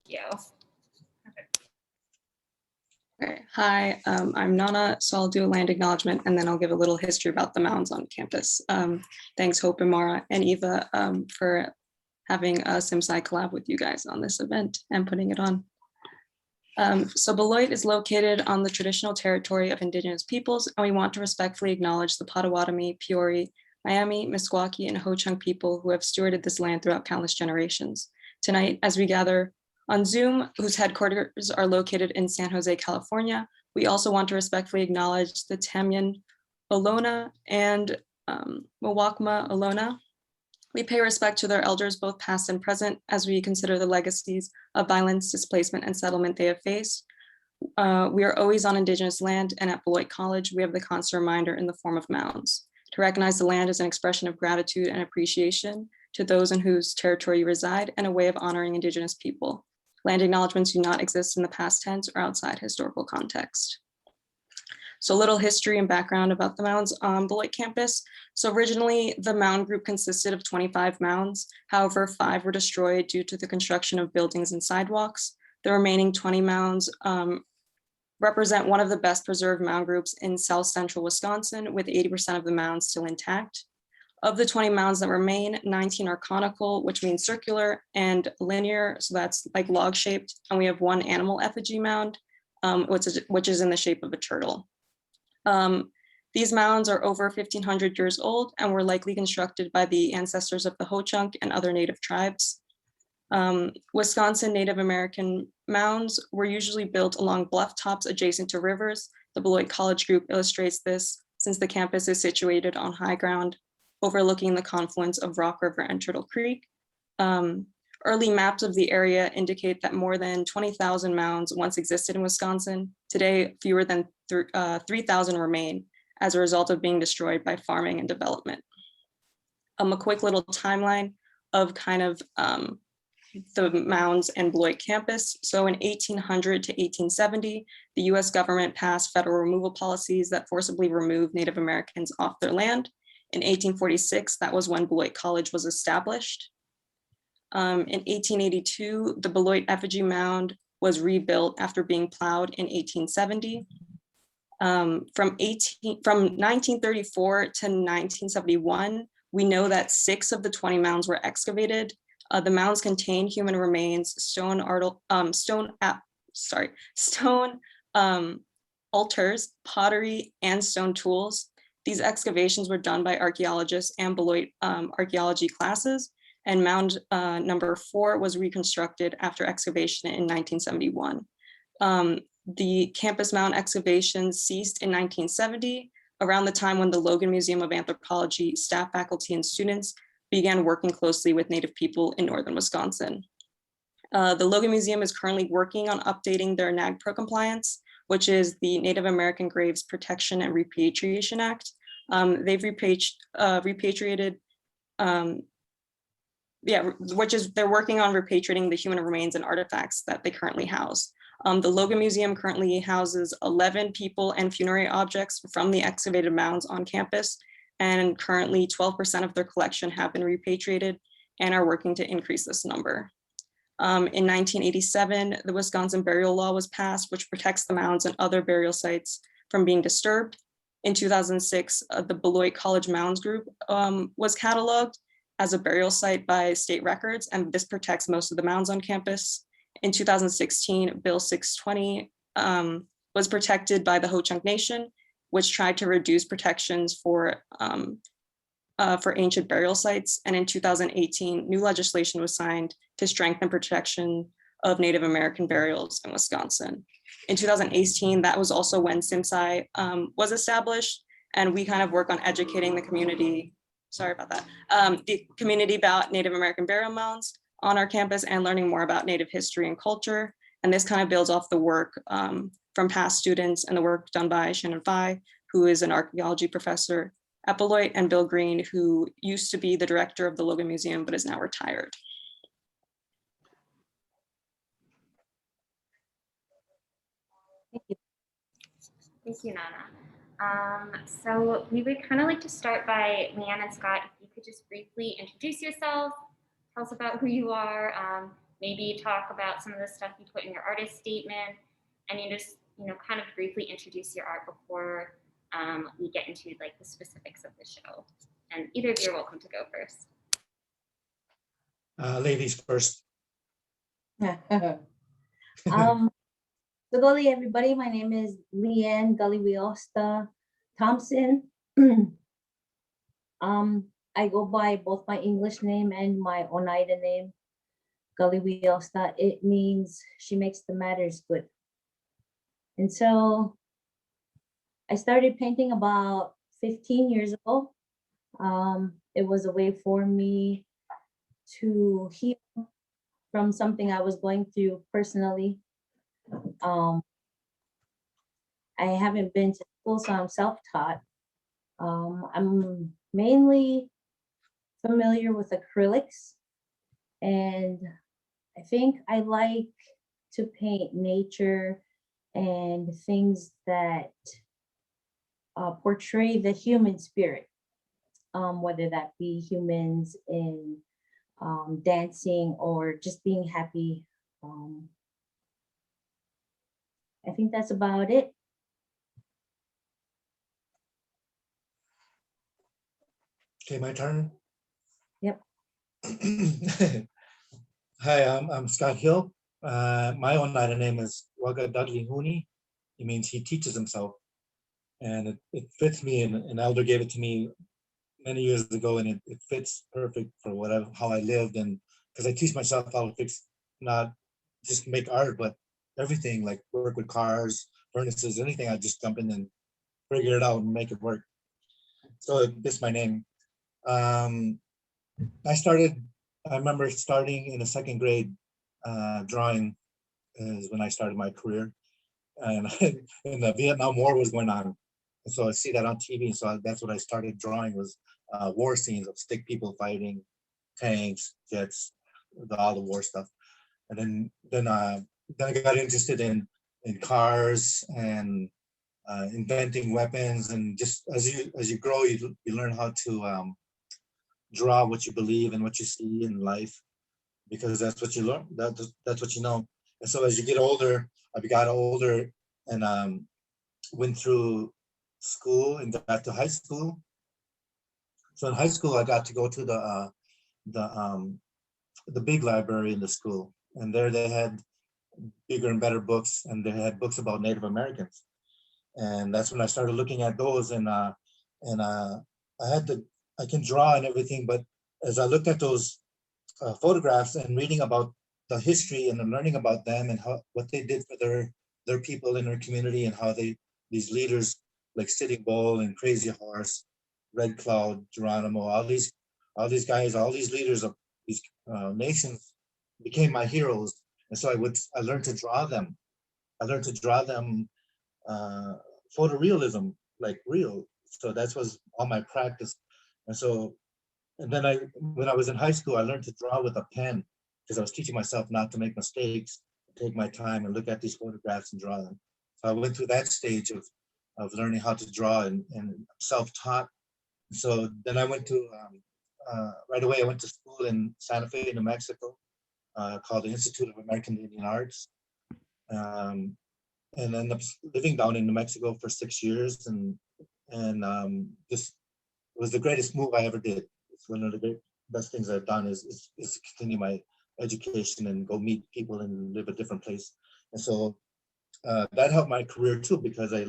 you. Okay. Hi, I'm Nana, so I'll do a land acknowledgement and then I'll give a little history about the mounds on campus. Thanks Hope and Mara and Eva for having a CMSAI collab with you guys on this event and putting it on. So Beloit is located on the traditional territory of Indigenous peoples, and we want to respectfully acknowledge the Potawatomi, Peori, Miami, Meskwaki, and Ho-Chunk people who have stewarded this land throughout countless generations. Tonight, as we gather on Zoom, whose headquarters are located in San Jose, California, we also want to respectfully acknowledge the Tamyan Olona and Mwakma Olona. We pay respect to their elders, both past and present, as we consider the legacies of violence, displacement, and settlement they have faced. We are always on Indigenous land, and at Beloit College, we have the constant reminder in the form of mounds. To recognize the land as an expression of gratitude and appreciation to those in whose territory you reside, and a way of honoring Indigenous people. Land acknowledgements do not exist in the past tense or outside historical context. So a little history and background about the mounds on Beloit campus. So originally the mound group consisted of 25 mounds. However, 5 were destroyed due to the construction of buildings and sidewalks. The remaining 20 mounds represent one of the best preserved mound groups in South Central Wisconsin, with 80% of the mounds still intact. Of the 20 mounds that remain, 19 are conical, which means circular, and linear, so that's like log shaped. And we have 1 animal effigy mound, which is in the shape of a turtle. These mounds are over 1,500 years old and were likely constructed by the ancestors of the Ho-Chunk and other native tribes. Wisconsin Native American mounds were usually built along bluff tops adjacent to rivers. The Beloit College group illustrates this since the campus is situated on high ground overlooking the confluence of Rock River and Turtle Creek. Early maps of the area indicate that more than 20,000 mounds once existed in Wisconsin. Today, fewer than 3,000 remain as a result of being destroyed by farming and development. A quick little timeline of kind of the mounds and Beloit campus. So in 1800 to 1870, the US government passed federal removal policies that forcibly removed Native Americans off their land. In 1846, that was when Beloit College was established. In 1882, the Beloit effigy mound was rebuilt after being plowed in 1870. From 1934 to 1971, we know that 6 of the 20 mounds were excavated. The mounds contain human remains, stone altars, pottery, and stone tools. These excavations were done by archaeologists and Beloit archaeology classes, and mound number 4 was reconstructed after excavation in 1971. The campus mound excavations ceased in 1970, around the time when the Logan Museum of Anthropology staff, faculty, and students began working closely with Native people in northern Wisconsin. The Logan Museum is currently working on updating their NAGPRO compliance, which is the Native American Graves Protection and Repatriation Act. They've repatriated, they're working on repatriating the human remains and artifacts that they currently house. The Logan Museum currently houses 11 people and funerary objects from the excavated mounds on campus, and currently 12% of their collection have been repatriated and are working to increase this number. In 1987, the Wisconsin burial law was passed, which protects the mounds and other burial sites from being disturbed. In 2006, the Beloit College Mounds Group was cataloged as a burial site by state records, and this protects most of the mounds on campus. In 2016, Bill 620 was protected by the Ho-Chunk Nation, which tried to reduce protections for ancient burial sites. And in 2018, new legislation was signed to strengthen protection of Native American burials in Wisconsin. In 2018, that was also when CMSAI was established, and we kind of work on educating the community, the community about Native American burial mounds on our campus and learning more about Native history and culture. And this kind of builds off the work from past students and the work done by Shannon Fye, who is an archaeology professor at Beloit, and Bill Green, who used to be the director of the Logan Museum, but is now retired. Thank you, Nana. So we would kind of like to start by LeAnne and Scott, if you could just briefly introduce yourself, tell us about who you are, maybe talk about some of the stuff you put in your artist statement, and you just, kind of briefly introduce your art before we get into like the specifics of the show. And either of you are welcome to go first. Ladies first. So Gully, everybody, my name is LeAnne Kalihwiyostha Thompson. I go by both my English name and my Oneida name, Kalihwiyostha. It means she makes the matters good. And so I started painting about 15 years ago. It was a way for me to heal from something I was going through personally. I haven't been to school, so I'm self-taught. I'm mainly familiar with acrylics, and I think I like to paint nature and things that portray the human spirit, whether that be humans in dancing or just being happy. I think that's about it. Okay, my turn. Yep. Hi, I'm Scott Hill. My Oneida name is Wakatatlihun. It means he teaches himself. And it fits me, and an elder gave it to me many years ago, and it fits perfect for how I lived. And because I teach myself how to fix, not just make art, but everything, like work with cars, furnaces, anything. I just jump in and figure it out and make it work. So this is my name. I remember starting in the second grade, drawing is when I started my career. And the Vietnam War was going on. And so I see that on TV. So that's what I started drawing, was war scenes of stick people fighting, tanks, jets, all the war stuff. And then I got interested in cars and inventing weapons. And just as you grow, you learn how to draw what you believe and what you see in life, because that's what you learn. That's what you know. And so as you get older, I got older and went through school and got to high school. So in high school, I got to go to the big library in the school, and there they had bigger and better books, and they had books about Native Americans. And that's when I started looking at those, and I can draw and everything, but as I looked at those photographs and reading about the history and learning about them and what they did for their people in their community, and how these leaders like Sitting Bull and Crazy Horse, Red Cloud, Geronimo, all these guys, all these leaders of these nations became my heroes. And so I learned to draw them. I learned to draw them photorealism, like real. So that was all my practice. And then when I was in high school, I learned to draw with a pen, because I was teaching myself not to make mistakes, take my time and look at these photographs and draw them. So I went through that stage of learning how to draw and self-taught. So then I went to, right away, I went to school in Santa Fe, New Mexico, called the Institute of American Indian Arts. And ended up living down in New Mexico for 6 years. And just, it was the greatest move I ever did. It's one of the best things I've done is to continue my education and go meet people and live a different place. And so that helped my career too, because I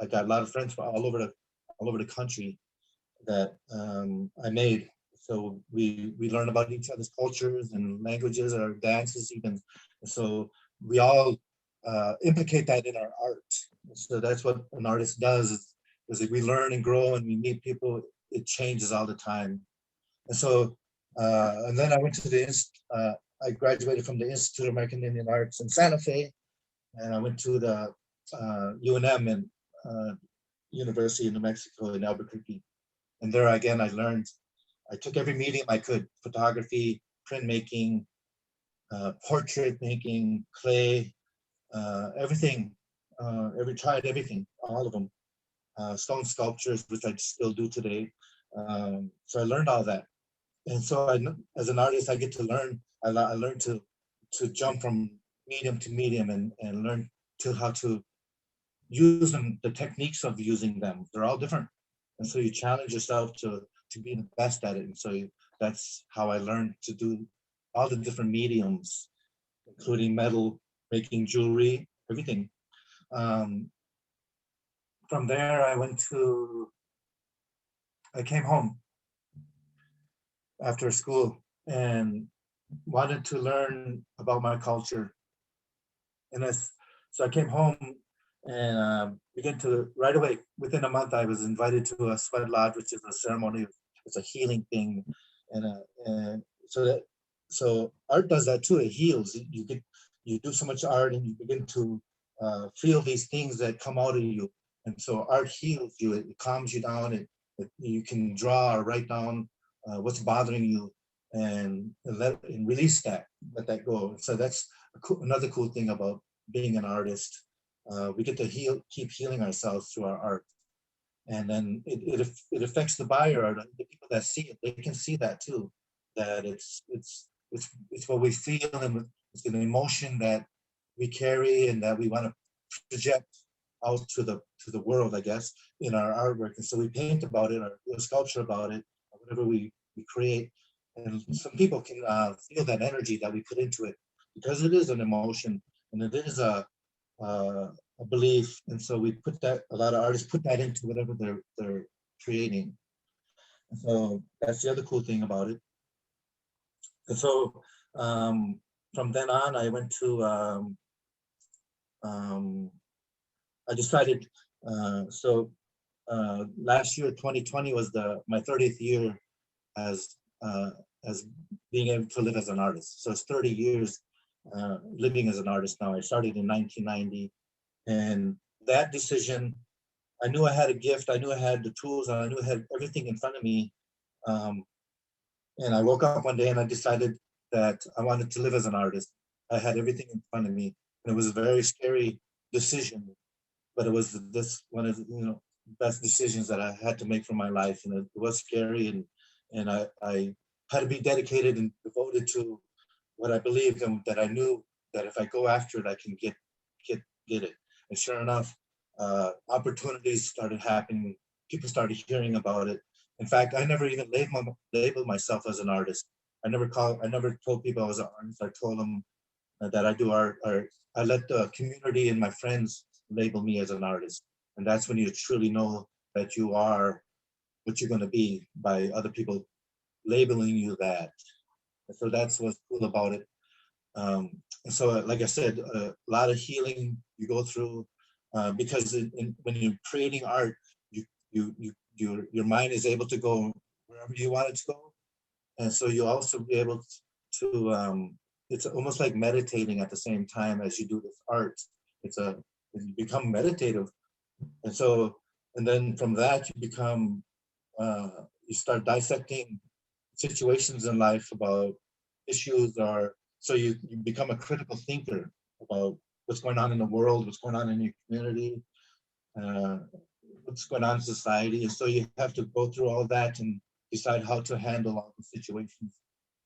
got a lot of friends from all over the country that I made. So we learn about each other's cultures and languages, or dances even. And so we all implicate that in our art. So that's what an artist does, is that we learn and grow and we meet people. It changes all the time. And so, and then I went to I graduated from the Institute of American Indian Arts in Santa Fe, and I went to the UNM and University of New Mexico in Albuquerque. And there again, I took every medium I could: photography, printmaking, portrait making, clay, everything, tried everything, all of them. Stone sculptures, which I still do today. So I learned all that. And so as an artist, I get to learn. I learned to to jump from medium to medium and learn to how to use them, the techniques of using them. They're all different. And so you challenge yourself to be the best at it. And so that's how I learned to do all the different mediums, including metal, making jewelry, everything. From there, I came home after school and wanted to learn about my culture. And so I came home and began to, right away, within a month, I was invited to a sweat lodge, which is a ceremony. It's a healing thing. And so art does that too. It heals. You do so much art and you begin to feel these things that come out of you. And so art heals you. It calms you down. You can draw or write down what's bothering you and release that, let that go. So that's another cool thing about being an artist. We get to keep healing ourselves through our art. And then it affects the buyer or the people that see it. They can see that too, that it's what we feel and it's an emotion that we carry and that we want to project out to the world, I guess, in our artwork. And so we paint about it or do a sculpture about it, or whatever we create. And some people can feel that energy that we put into it because it is an emotion and it is a belief. And so we put that, a lot of artists put that into whatever they're creating. And so that's the other cool thing about it. And so from then on, I went to, I decided, last year, 2020 was my 30th year as being able to live as an artist. So it's 30 years living as an artist now. I started in 1990. And that decision, I knew I had a gift, I knew I had the tools, and I knew I had everything in front of me. And I woke up one day and I decided that I wanted to live as an artist. I had everything in front of me. And it was a very scary decision, but it was one of the best decisions that I had to make for my life. And it was scary, and I had to be dedicated and devoted to what I believed and that I knew that if I go after it, I can get it. And sure enough, opportunities started happening. People started hearing about it. In fact, I never even labeled myself as an artist. I never told people I was an artist. I told them that I do art. I let the community and my friends label me as an artist. And that's when you truly know that you are what you're going to be by other people labeling you that. And so that's what's cool about it. And so, like I said, a lot of healing you go through because when you're creating art, your mind is able to go wherever you want it to go, and so you'll also be able to. It's almost like meditating at the same time as you do this art. You become meditative, and then from that you start dissecting situations in life about issues, or so you become a critical thinker about what's going on in the world, what's going on in your community, what's going on in society. And so you have to go through all that and decide how to handle all the situations.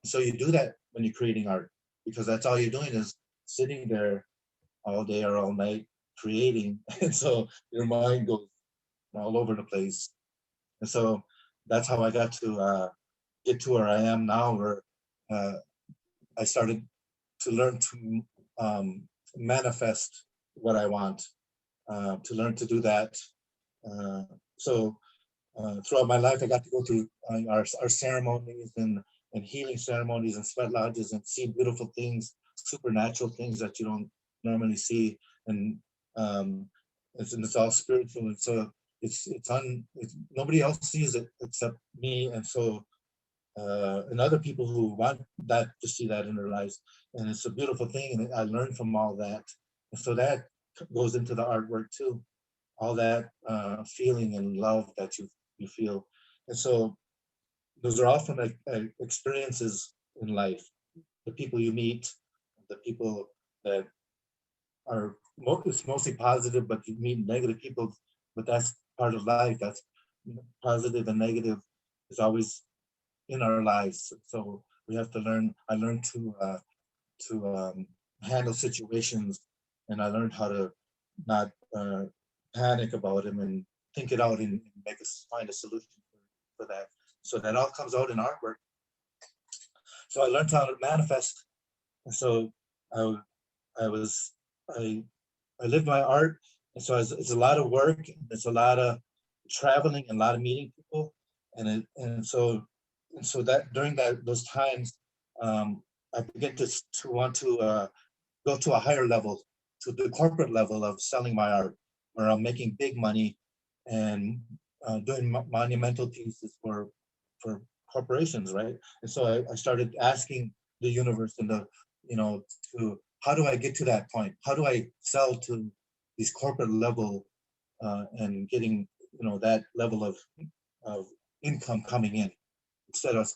So you do that when you're creating art, because that's all you're doing is sitting there all day or all night creating. And so your mind goes all over the place. And so that's how I got to get to where I am now, where I started to learn to manifest what I want, to learn to do that. So throughout my life, I got to go through our ceremonies and healing ceremonies and sweat lodges and see beautiful things, supernatural things that you don't normally see. And it's all spiritual. And so it's nobody else sees it except me. And so and other people who want that to see that in their lives. And it's a beautiful thing. And I learned from all that. And so that goes into the artwork too. All that feeling and love that you feel. And so those are often experiences in life. The people you meet, the people that are it's mostly positive, but you meet negative people, but that's part of life. That's positive and negative is always in our lives. So we have to learn. I learned handle situations, and I learned how to not panic about them and think it out and find a solution for that. So that all comes out in artwork. So I learned how to manifest. And so I lived my art. And so it's a lot of work. It's a lot of traveling and a lot of meeting people. And so that during those times, I began to want to go to a higher level, to the corporate level of selling my art, where I'm making big money and doing monumental pieces for corporations, right? And so I started asking the universe and to how do I get to that point? How do I sell to these corporate level and getting that level of income coming in, instead of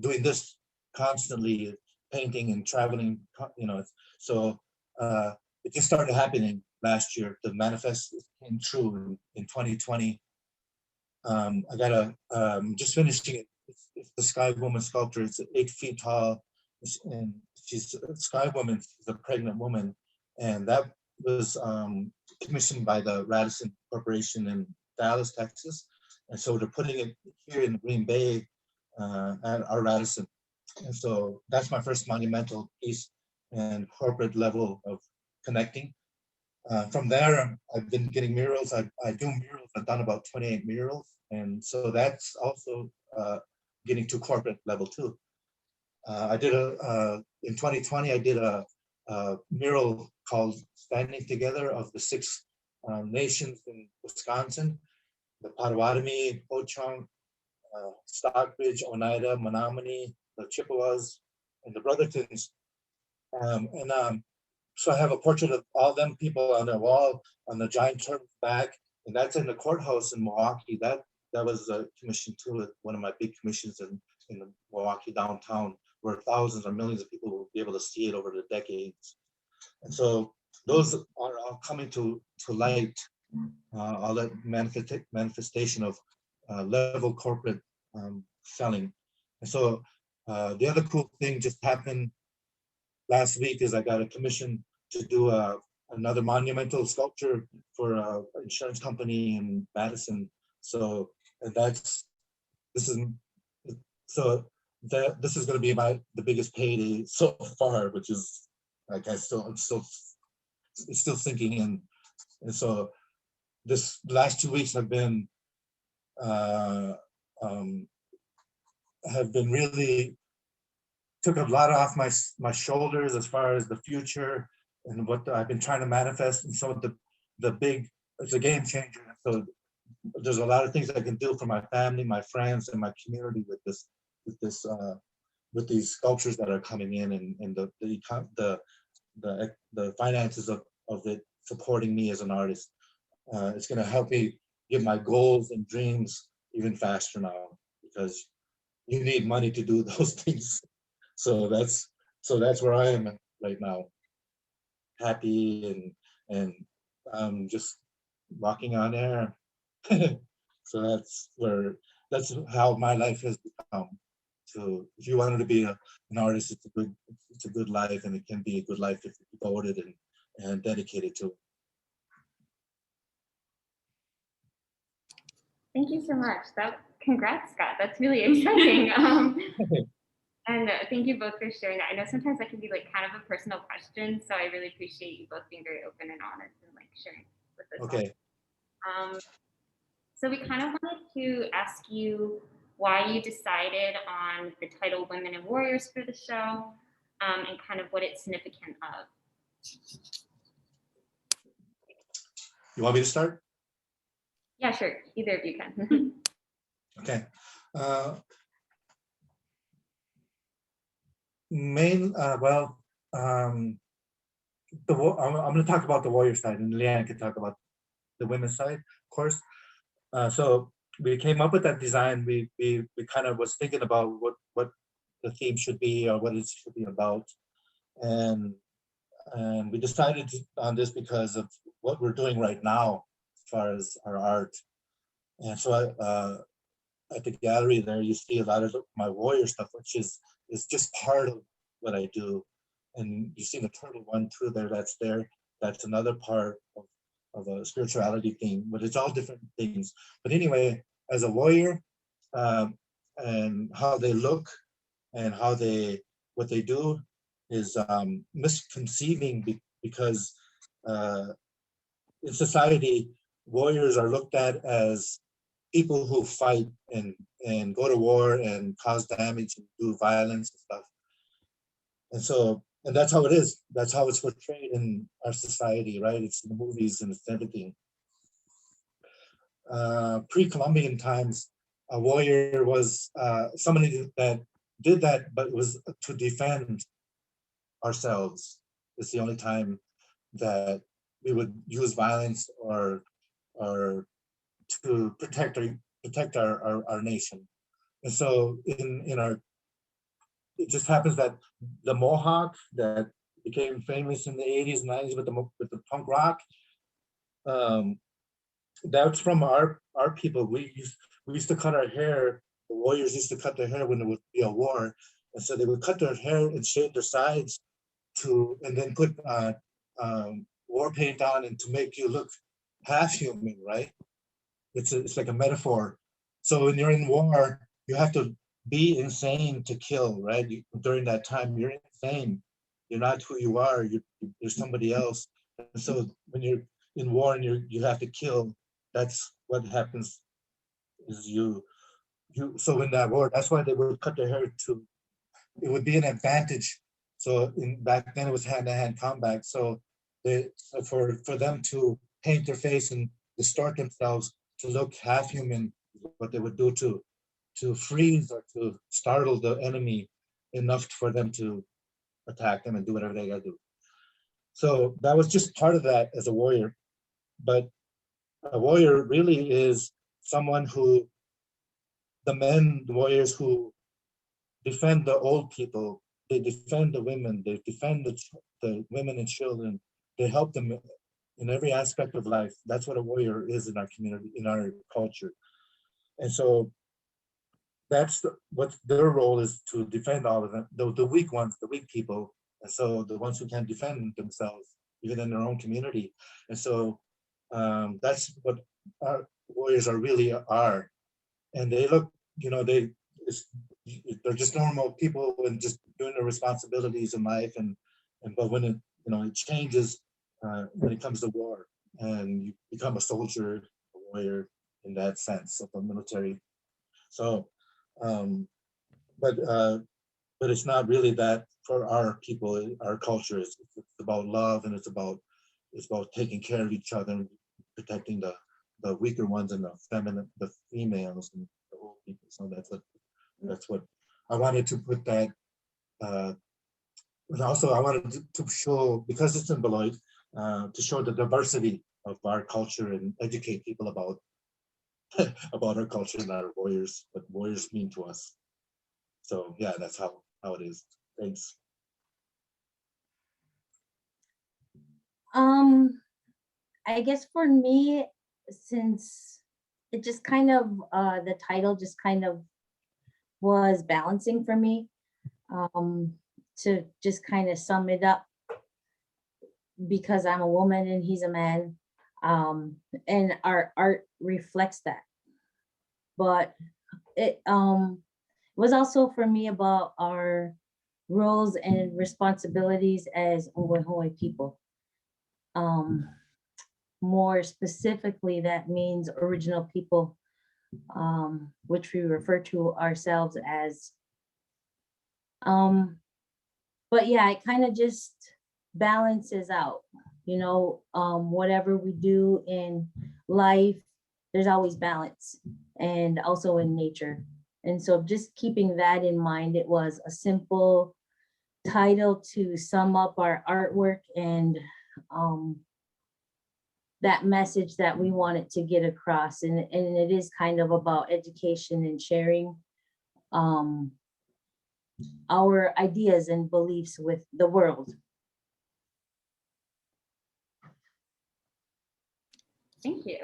doing this constantly, painting and traveling, so it just started happening last year. The manifest came true in 2020. I got just finishing it. It's the Sky Woman sculpture. It's 8 feet tall, and she's a Sky Woman. She's a pregnant woman, and that was commissioned by the Radisson Corporation in Dallas, Texas. And so they're putting it here in Green Bay at our Radisson. And so that's my first monumental piece and corporate level of connecting. From there, I've been getting murals. I do murals. I've done about 28 murals. And so that's also getting to corporate level too. I did in 2020, I did a mural called Standing Together of the 6 nations in Wisconsin, the Potawatomi, Ho-Chunk, Stockbridge, Oneida, Menominee, the Chippewas, and the Brothertons. So I have a portrait of all them people on the wall on the giant turtle's back, and that's in the courthouse in Milwaukee. That was a commission too, one of my big commissions in the Milwaukee downtown, where thousands or millions of people will be able to see it over the decades. And so those are all coming to light, all that manifestation of level corporate selling. And so the other cool thing just happened last week is I got a commission to do another monumental sculpture for an insurance company in Madison. So this is going to be the biggest payday so far, which is like it's still sinking in. And so this last 2 weeks have been really took a lot off my shoulders as far as the future and what I've been trying to manifest. And so it's a game changer. So there's a lot of things I can do for my family, my friends, and my community with these sculptures that are coming in, and the finances of it supporting me as an artist. It's going to help me get my goals and dreams even faster now, because you need money to do those things. So that's where I am right now, happy and just walking on air. So that's how my life has become. So if you wanted to be an artist, it's a good life, and it can be a good life if you're devoted and dedicated to it. Thank you so much. Congrats, Scott. That's really exciting. And thank you both for sharing that. I know sometimes that can be like kind of a personal question, so I really appreciate you both being very open and honest and like sharing with us. Okay. So we kind of wanted to ask you why you decided on the title Women and Warriors for the show, and kind of what it's significant of. You want me to start? Yeah, sure. Either of you can. Okay. I'm going to talk about the warrior side, and LeAnne can talk about the women's side, of course. So we came up with that design. We kind of was thinking about what the theme should be or what it should be about, and we decided on this because of what we're doing right now as far as our art. And so at the gallery there, you see a lot of my warrior stuff, which is just part of what I do. and you've seen the turtle one too there, that's there. That's another part of a spirituality thing, but it's all different things. But anyway, as a warrior, and how they look and what they do is misconceiving because in society, warriors are looked at as people who fight and go to war and cause damage and do violence and stuff. And so, and that's how it is. That's how it's portrayed in our society, right? It's in the movies and it's everything. Pre-Columbian times, a warrior was somebody that did that, but it was to defend ourselves. It's the only time that we would use violence or to protect our nation. And so in our, it just happens that the Mohawk that became famous in the 80s and 90s with the punk rock, that's from our people. We used to cut our hair. The warriors used to cut their hair when there would be a war, and so they would cut their hair and shave their sides and then put war paint on and to make you look half human, right? It's like a metaphor. So when you're in war, you have to be insane to kill, right? During that time, you're insane. You're not who you are. You're somebody else. And so when you're in war and you have to kill, that's what happens. Is you. So in that war, that's why they would cut their hair to. It would be an advantage. So back then it was hand-to-hand combat. So for them to paint their face and distort themselves to look half human, what they would do to freeze or to startle the enemy enough for them to attack them and do whatever they gotta do. So that was just part of that as a warrior. But a warrior really is someone who, the warriors who defend the old people, they defend the women, they defend the women and children, they help them in every aspect of life. That's what a warrior is in our community, in our culture. And so that's what their role is, to defend all of them, the weak ones, the weak people. And so the ones who can't defend themselves, even in their own community. And so that's what our warriors really are. And they look, they're just normal people and just doing their responsibilities in life. But when it changes when it comes to war, and you become a soldier, a warrior in that sense of the military. So, but it's not really that for our people, our culture. It's about love, and it's about taking care of each other and protecting the weaker ones and the females and the old people. So that's what I wanted to put that. And also I wanted to show, because it's in Beloit, to show the diversity of our culture and educate people about our culture and our warriors, what warriors mean to us. So yeah, that's how it is. Thanks. I guess for me, since it just kind of the title just kind of was balancing for me, to just kind of sum it up, because I'm a woman and he's a man, and our art reflects that. But it was also for me about our roles and responsibilities as Ongwehoi people. More specifically, that means original people, which we refer to ourselves as. But yeah, it kind of just balances out, whatever we do in life, there's always balance, and also in nature. And so just keeping that in mind, it was a simple title to sum up our artwork and that message that we wanted to get across. And it is kind of about education and sharing our ideas and beliefs with the world. Thank you.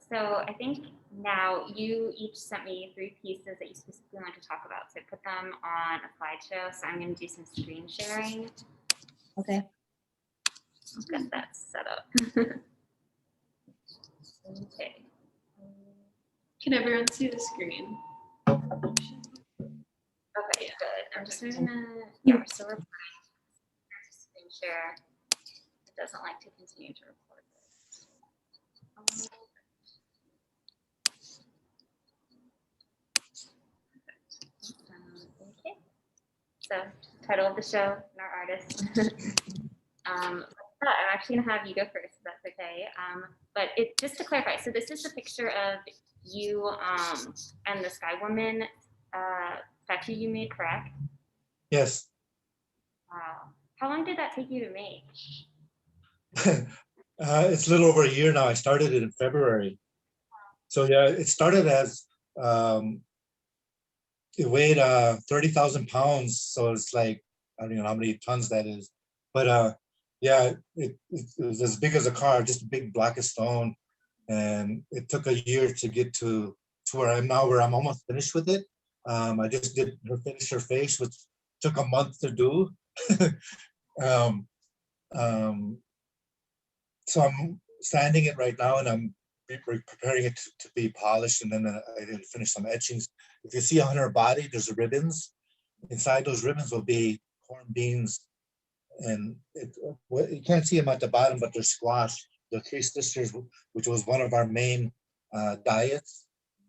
So I think now you each sent me 3 pieces that you specifically want to talk about. So I put them on a slideshow. So I'm going to do some screen sharing. Okay. I'll get that set up. Okay. Can everyone see the screen? Okay, good. I'm just gonna, yeah, so we're fine. Screen share. It doesn't like to continue to record this. Okay. So, title of the show and our artist. I'm actually gonna have you go first, if that's okay. But just to clarify, so this is a picture of you and the Sky Woman statue you made, correct? Yes. Wow. How long did that take you to make? It's a little over a year now. I started it in February. So yeah, it started as it weighed 30,000 pounds. So it's like, I don't know how many tons that is. But yeah, it was as big as a car, just a big block of stone. And it took a year to get to where I am now, where I'm almost finished with it. I just did finish her face, which took a month to do. um, um, so I'm sanding it right now, and I'm preparing it to be polished, and then I did finish some etchings. If you see on her body, there's ribbons. Inside those ribbons will be corn beans, and you can't see them at the bottom, but they're squash. The 3 sisters, which was one of our main diets,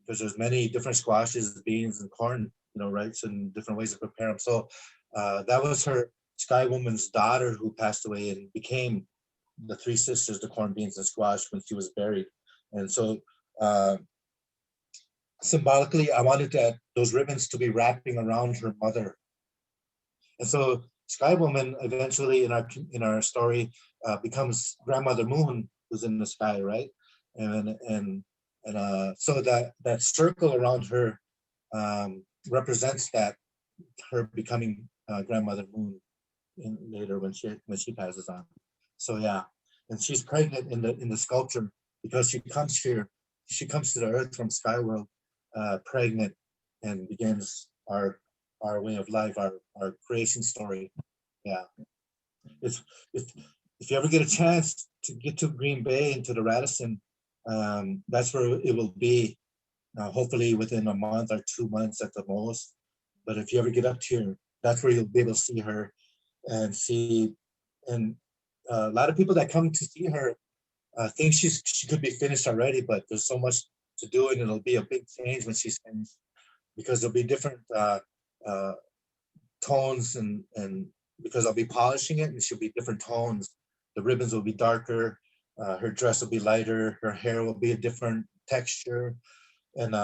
because there's many different squashes, beans, and corn, right? So in different ways to prepare them. So that was her Sky Woman's daughter who passed away and became the 3 sisters, the corn, beans, and squash, when she was buried. And so symbolically, I wanted those ribbons to be wrapping around her mother. And so Sky Woman eventually in our story becomes Grandmother Moon, who's in the sky, right? And so that circle around her represents that her becoming Grandmother Moon later when she passes on. So yeah, and she's pregnant in the sculpture because she comes here. She comes to the earth from Sky World pregnant, and begins our way of life, our creation story. Yeah, if you ever get a chance to get to Green Bay and to the Radisson, that's where it will be. Hopefully within a month or 2 months at the most. But if you ever get up here, that's where you'll be able to see her and see. And a lot of people that come to see her think she could be finished already, but there's so much to do, and it'll be a big change when she's finished, because there'll be different tones, and because I'll be polishing it, and she'll be different tones. The ribbons will be darker, her dress will be lighter, her hair will be a different texture, and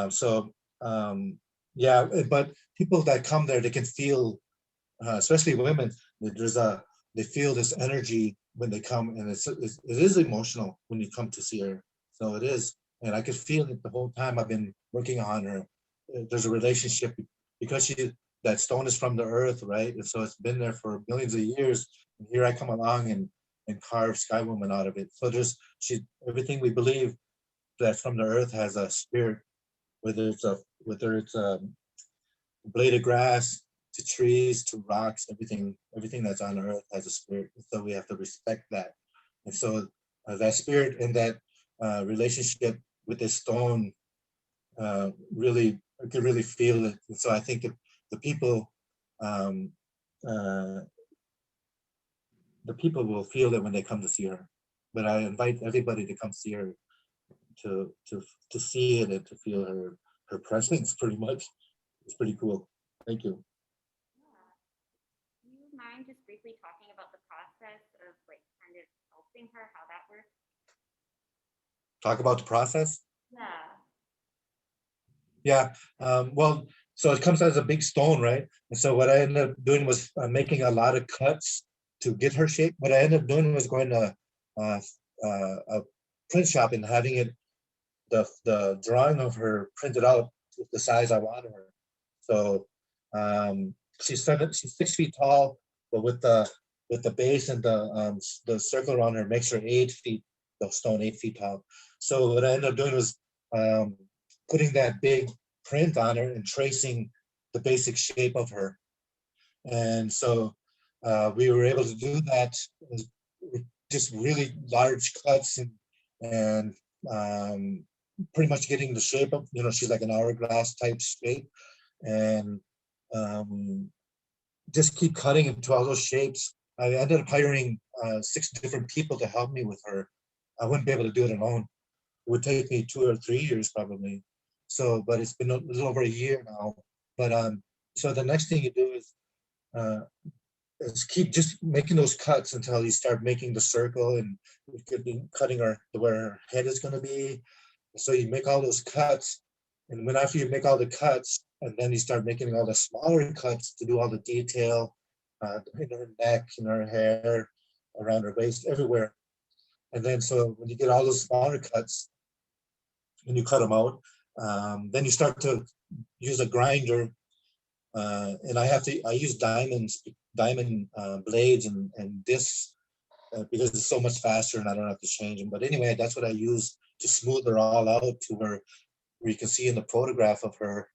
yeah. But people that come there, they can feel, especially women, they feel this energy when they come, and it is emotional when you come to see her. So it is, and I could feel it the whole time I've been working on her. There's a relationship, because that stone is from the earth, right? And so it's been there for millions of years. And here I come along and carve Sky Woman out of it. So everything we believe that's from the earth has a spirit, whether it's a blade of grass, to trees, to rocks, everything that's on earth has a spirit. So we have to respect that. And so that spirit and that relationship with this stone, really, I could really feel it. And so I think the people will feel it when they come to see her. But I invite everybody to come see her, to see it and to feel her presence. Pretty much, it's pretty cool. Thank you. Do you mind just briefly talking about the process of like kind of helping her, how that works? Talk about the process? Yeah. Yeah. Well, so it comes as a big stone, right? And so what I ended up doing was making a lot of cuts to get her shape. What I ended up doing was going to a print shop and having the drawing of her printed out with the size I wanted her. So she's 6 feet tall, but with the base and the circle around her makes her 8 feet. the stone 8 feet tall. So what I ended up doing was putting that big print on her and tracing the basic shape of her. And so we were able to do that, just really large cuts and pretty much getting the shape of, she's like an hourglass type shape, and just keep cutting into all those shapes. I ended up hiring 6 different people to help me with her. I wouldn't be able to do it alone. It would take me 2 or 3 years probably. So, but it's been a little over a year now. But so the next thing you do is keep just making those cuts until you start making the circle, and you could be cutting her where her head is going to be. So you make all those cuts, and when after you make all the cuts, and then you start making all the smaller cuts to do all the detail in her neck, in her hair, around her waist, everywhere. And then so when you get all those smaller cuts, and you cut them out, then you start to use a grinder. And I use diamond blades and discs because it's so much faster and I don't have to change them. But anyway, that's what I use to smooth her all out to where you can see in the photograph of her,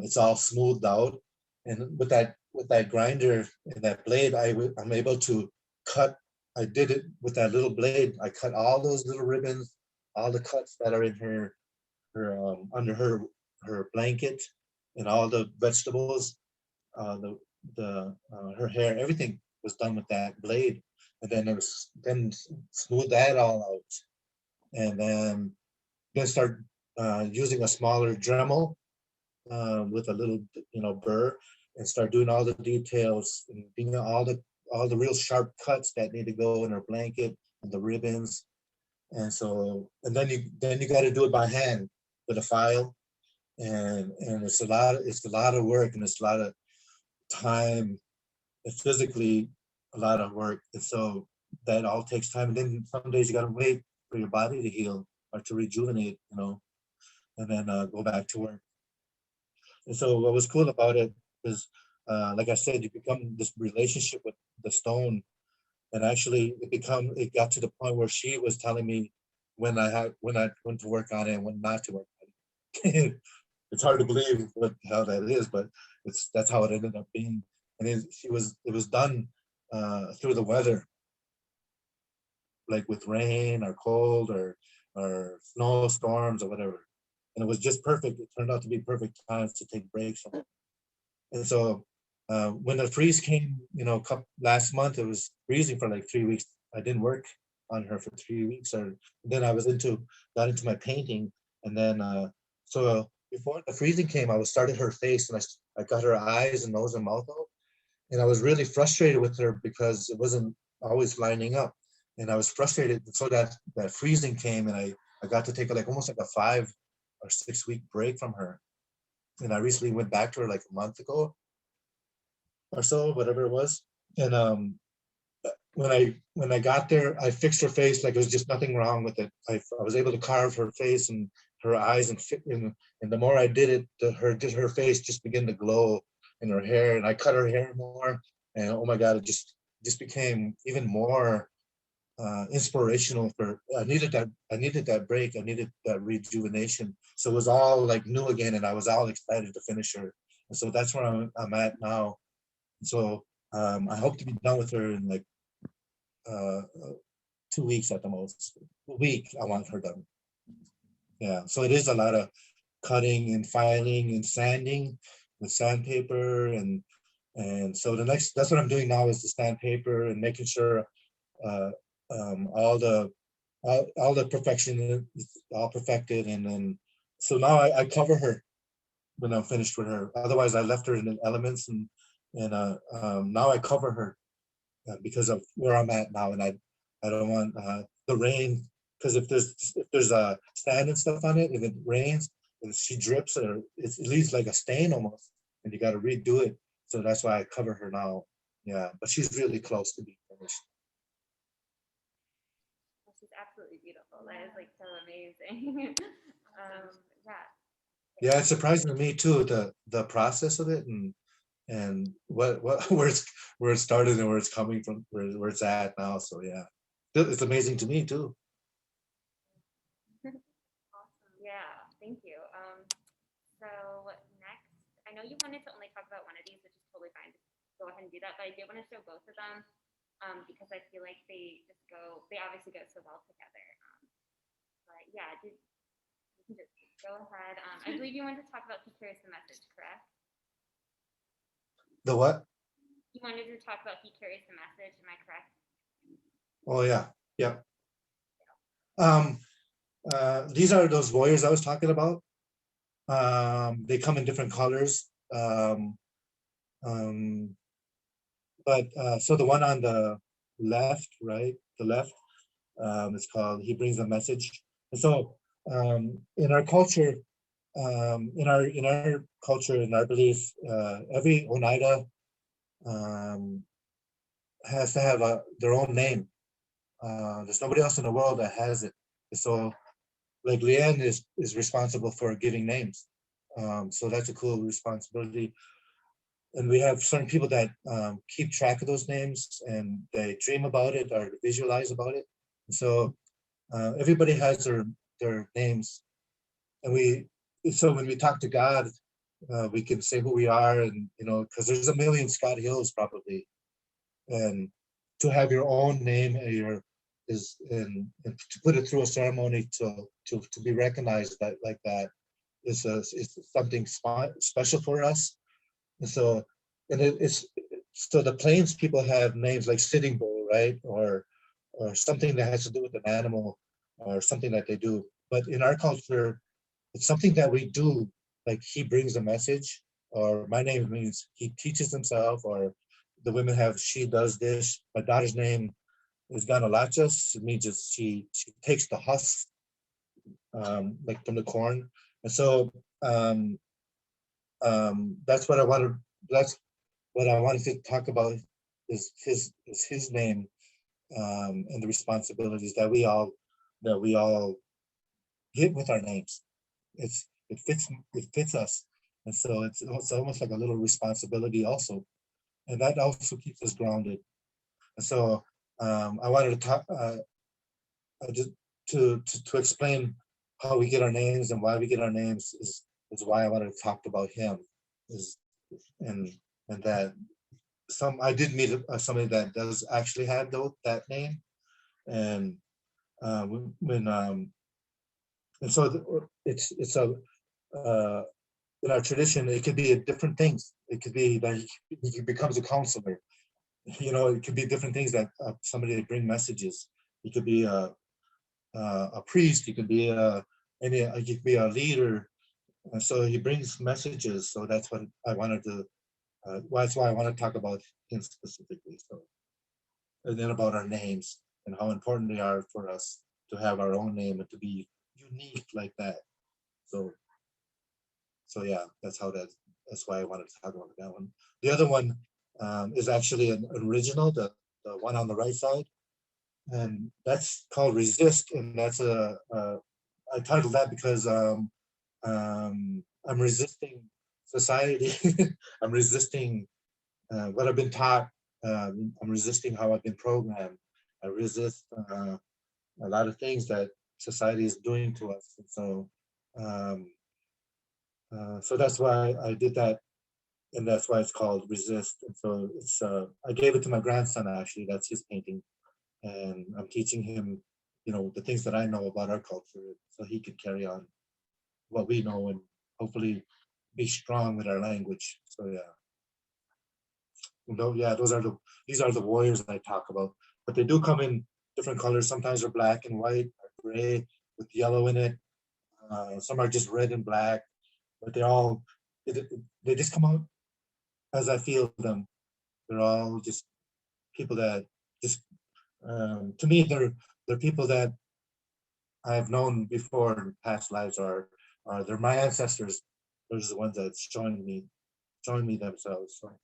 it's all smoothed out. And with that grinder and that blade, I'm able to cut. I did it with that little blade. I cut all those little ribbons, all the cuts that are in her under her blanket, and all the vegetables, her hair, everything was done with that blade. And then smooth that all out, and then start using a smaller Dremel with a little burr, and start doing all the details and doing all the real sharp cuts that need to go in her blanket and the ribbons. And so, and then you got to do it by hand with a file, and it's a lot of work, and it's a lot of time, and physically a lot of work. And so that all takes time. And then some days you got to wait for your body to heal or to rejuvenate, and then go back to work. And so what was cool about it is, like I said, you become this relationship with the stone. And actually it got to the point where she was telling me when I went to work on it and when not to work on it. It's hard to believe how that is, but that's how it ended up being. And it was done through the weather, like with rain or cold or snowstorms or whatever. And it was just perfect. It turned out to be perfect times to take breaks from it. And so when the freeze came, last month, it was freezing for like 3 weeks. I didn't work on her for 3 weeks, or then I got into my painting. And then so before the freezing came, I started her face, and I got her eyes and nose and mouth out. And I was really frustrated with her because it wasn't always lining up. And I was frustrated. So that freezing came, and I got to take almost like a 5 or 6 week break from her. And I recently went back to her like a month ago or so, whatever it was. And when I got there, I fixed her face like it was just nothing wrong with it. I was able to carve her face and her eyes, and the more I did it, her face just began to glow, and her hair, and I cut her hair more, and oh my God, it just became even more inspirational for. I needed that break. I needed that rejuvenation. So it was all like new again, and I was all excited to finish her. And so that's where I'm at now. So I hope to be done with her in like 2 weeks at the most. A week, I want her done. Yeah, so it is a lot of cutting and filing and sanding with sandpaper, and so that's what I'm doing now is the sandpaper and making sure all the perfection is all perfected. And then so now I cover her when I'm finished with her. Otherwise I left her in the elements, and now I cover her because of where I'm at now, and I don't want the rain, because if there's sand and stuff on it, if it rains and she drips, or it leaves like a stain almost, and you got to redo it. So that's why I cover her now. Yeah, but she's really close to being finished. This is absolutely beautiful. That is like so amazing. Yeah. Yeah, it's surprising to me too, the process of it, and what where it started and where it's coming from, where it's at now. So yeah, it's amazing to me too. So next, I know you wanted to only talk about one of these, which is totally fine. Just go ahead and do that. But I did want to show both of them because I feel like they obviously go so well together. But yeah, you can just go ahead. I believe you wanted to talk about He Carries the Message, correct? The what? You wanted to talk about He Carries the Message, am I correct? Oh yeah, yep. These are those warriors I was talking about. They come in different colors. So the one on the left, right, the left, it's called He Brings a Message. And so in our culture, in our culture, in our belief, every Oneida has to have their own name. There's nobody else in the world that has it. So like LeAnne is responsible for giving names. So that's a cool responsibility. And we have certain people that keep track of those names and they dream about it or visualize about it. And so everybody has their names. And so when we talk to God, we can say who we are, and because there's a million Scott Hills probably. And to have your own name and to put it through a ceremony to be recognized like that is something special for us. And so the Plains people have names like Sitting Bull, right, or something that has to do with an animal or something that they do. But in our culture, it's something that we do, like He brings a message, or my name means He teaches himself, or the women have She does this. My daughter's name is Ganalachas. It means she takes the husk, like from the corn. And so that's what I wanted. That's what I wanted to talk about is his name, and the responsibilities that we all get with our names. It fits us, and so it's almost like a little responsibility also, and that also keeps us grounded. And so I wanted to talk just to explain how we get our names and why we get our names is why I wanted to talk about him and that I did meet somebody that does actually have that name, and and so it's a in our tradition, it could be different things. It could be that he becomes a counselor. It could be different things that somebody that bring messages. He could be a priest. He could be he could be a leader. And so he brings messages. So that's what I wanted to. That's why I want to talk about him specifically. So, and then about our names and how important they are for us to have our own name and to be unique like that. So yeah, that's why I wanted to talk about that one. The other one is actually an original, the one on the right side, and that's called Resist, and that's I titled that because I'm resisting society. I'm resisting what I've been taught. I'm resisting how I've been programmed. I resist a lot of things that society is doing to us. And so that's why I did that, and that's why it's called Resist. And so it's I gave it to my grandson, actually. That's his painting, and I'm teaching him, the things that I know about our culture, so he could carry on what we know and hopefully be strong with our language. So yeah. Yeah, these are the warriors that I talk about, but they do come in different colors. Sometimes they're black and white, or gray with yellow in it. Some are just red and black, but they just come out as I feel them. They're all just people that just to me they're people that I've known before in past lives, or they're my ancestors. Those are the ones that showing me themselves. So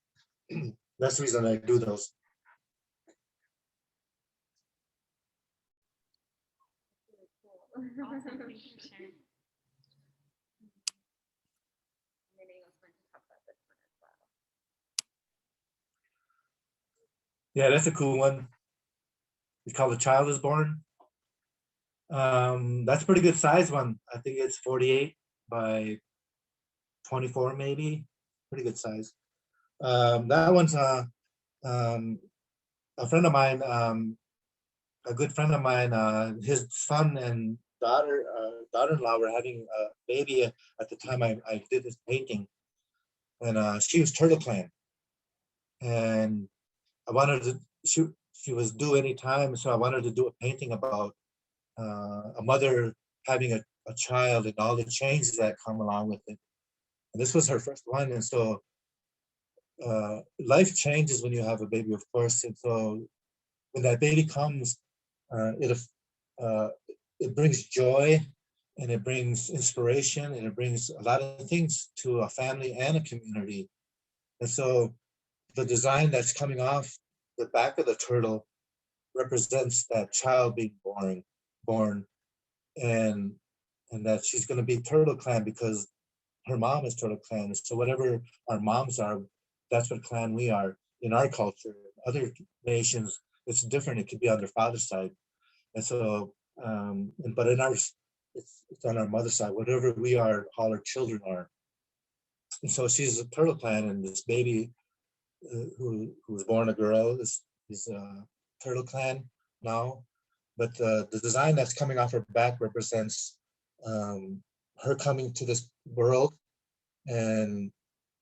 that's the reason I do those. Really cool. Awesome, thank you for sharing. And then I was going to talk about this one as well. Yeah, that's a cool one. It's called "The Child Is Born." That's a pretty good size one. I think it's 48 by 24 maybe, pretty good size. That one's a friend of mine, a good friend of mine, his son and daughter-in-law were having a baby at the time I did this painting, and she was turtle clan, and I wanted to, she was due any time, so I wanted to do a painting about a mother having a child and all the changes that come along with it. And this was her first one, and so life changes when you have a baby, of course. And so when that baby comes, it brings joy, and it brings inspiration, and it brings a lot of things to a family and a community. And so the design that's coming off the back of the turtle represents that child being born, and that she's going to be Turtle Clan because her mom is Turtle Clan. So whatever our moms are, that's what clan we are in our culture. Other nations, it's different. It could be on their father's side, and so but in ours, it's on our mother's side. Whatever we are, all our children are. And so she's a Turtle Clan, and this baby who was born a girl is Turtle Clan now. But the design that's coming off her back represents her coming to this world, and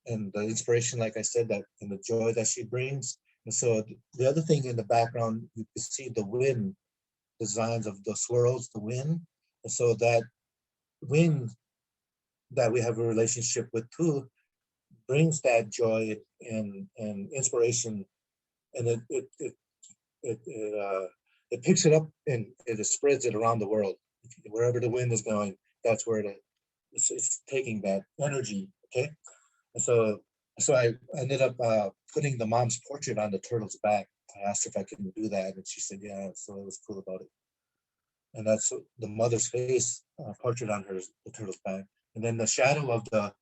the inspiration, like I said, that and the joy that she brings. And so the other thing in the background, you can see the wind designs of the swirls, the wind. And so that wind that we have a relationship with too brings that joy and inspiration, and it picks it up and it spreads it around the world. Wherever the wind is going, that's where it's taking that energy. Okay, and so I ended up putting the mom's portrait on the turtle's back. I asked her if I could do that, and she said yeah. So it was cool about it. And that's the mother's face portrait on the turtle's back. And then the shadow of the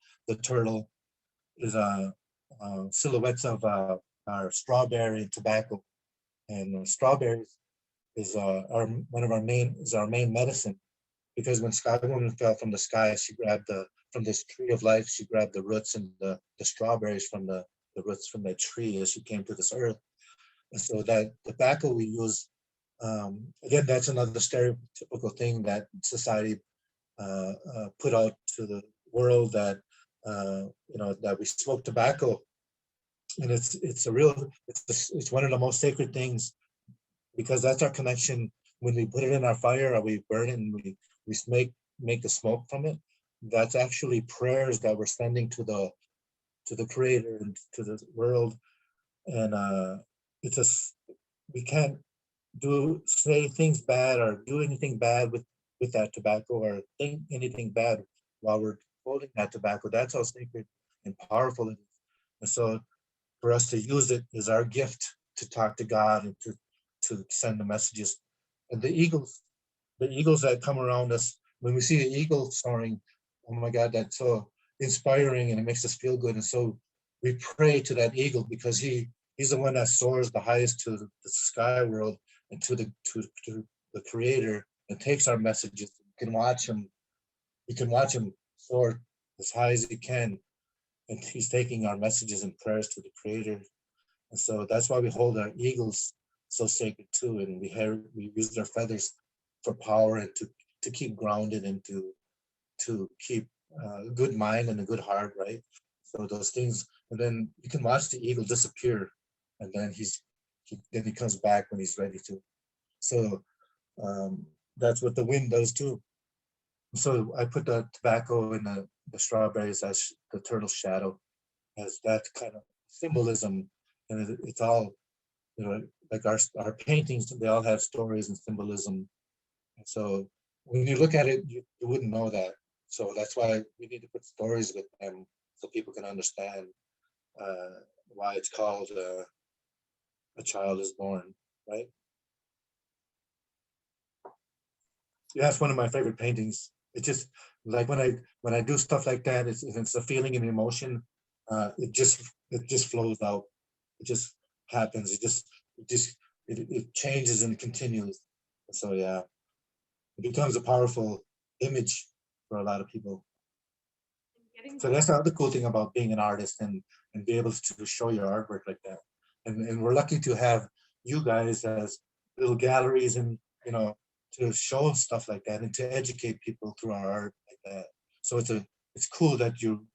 turtle is silhouettes of our strawberry and tobacco. And strawberries is our main medicine, because when Sky Woman fell from the sky, she grabbed from this tree of life, she grabbed the roots and the strawberries from the roots from that tree as she came to this earth. And so that tobacco we use, again, that's another stereotypical thing that society put out to the world, that that we smoke tobacco, and it's one of the most sacred things, because that's our connection. When we put it in our fire or we burn it and we make the smoke from it, that's actually prayers that we're sending to the creator and to the world. And we can't say things bad or do anything bad with that tobacco, or think anything bad while we're holding that tobacco. That's how sacred and powerful it is. And so for us to use it is our gift to talk to God and to send the messages. And the eagles that come around us, when we see an eagle soaring, oh my God, that's so inspiring, and it makes us feel good. And so we pray to that eagle, because he's the one that soars the highest to the sky world and to the creator, and takes our messages. You can watch him soar as high as he can, and he's taking our messages and prayers to the creator. And so that's why we hold our eagles so sacred too, and we use their feathers for power, and to keep grounded, and to keep a good mind and a good heart, right? So those things, and then you can watch the eagle disappear, and then he comes back when he's ready to. So that's what the wind does too. So I put the tobacco and the strawberries as the turtle's shadow, as that kind of symbolism, and it's all, like our paintings, they all have stories and symbolism. And so when you look at it, you wouldn't know that. So that's why we need to put stories with them, so people can understand why it's called A Child is Born, right? Yeah, it's one of my favorite paintings. It's just like when I do stuff like that, it's a feeling and emotion. It just flows out. It just happens. It changes and continues. So yeah, it becomes a powerful image for a lot of people. So that's the other cool thing about being an artist and be able to show your artwork like that. And we're lucky to have you guys as little galleries and, you know, to show stuff like that and to educate people through our art like that. So it's cool that you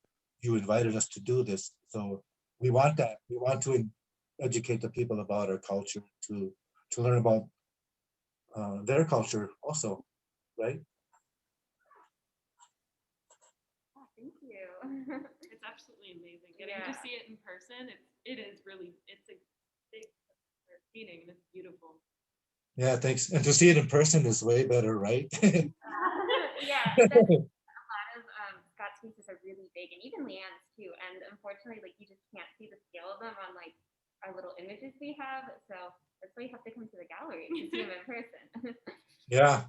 invited us to do this. So we want that. We want to educate the people about our culture, to learn about their culture also, right? Oh, thank you. It's absolutely amazing. Getting to Yeah. see it in person, it's a big meaning and it's beautiful. Yeah, thanks. And to see it in person is way better, right? Yeah, that's a lot of Scott's pieces are really big, and even LeAnne's too. And unfortunately, like you just can't see the scale of them on like our little images we have. So that's why you have to come to the gallery to see them in person. Yeah.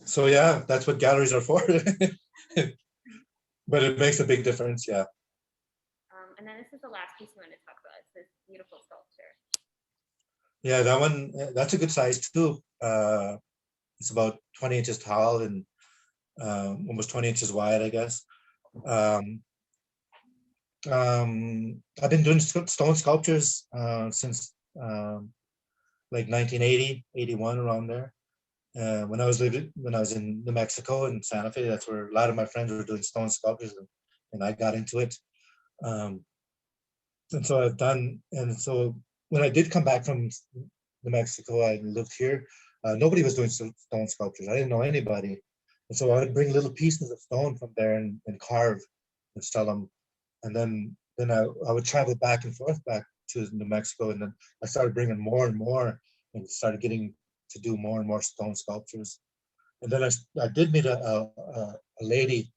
So yeah, that's what galleries are for. But it makes a big difference. Yeah. And then this is the last piece we want to talk about. It's this beautiful sculpture. Yeah, that one, that's a good size too. It's about 20 inches tall and almost 20 inches wide, I guess. I've been doing stone sculptures since like 1980, 81, around there. When I was in New Mexico in Santa Fe, that's where a lot of my friends were doing stone sculptures, and I got into it. And so when I did come back from New Mexico, I lived here. Nobody was doing stone sculptures. I didn't know anybody. And so I would bring little pieces of stone from there and carve and sell them. And then I would travel back and forth back to New Mexico. And then I started bringing more and more and started getting to do more and more stone sculptures. And then I did meet a lady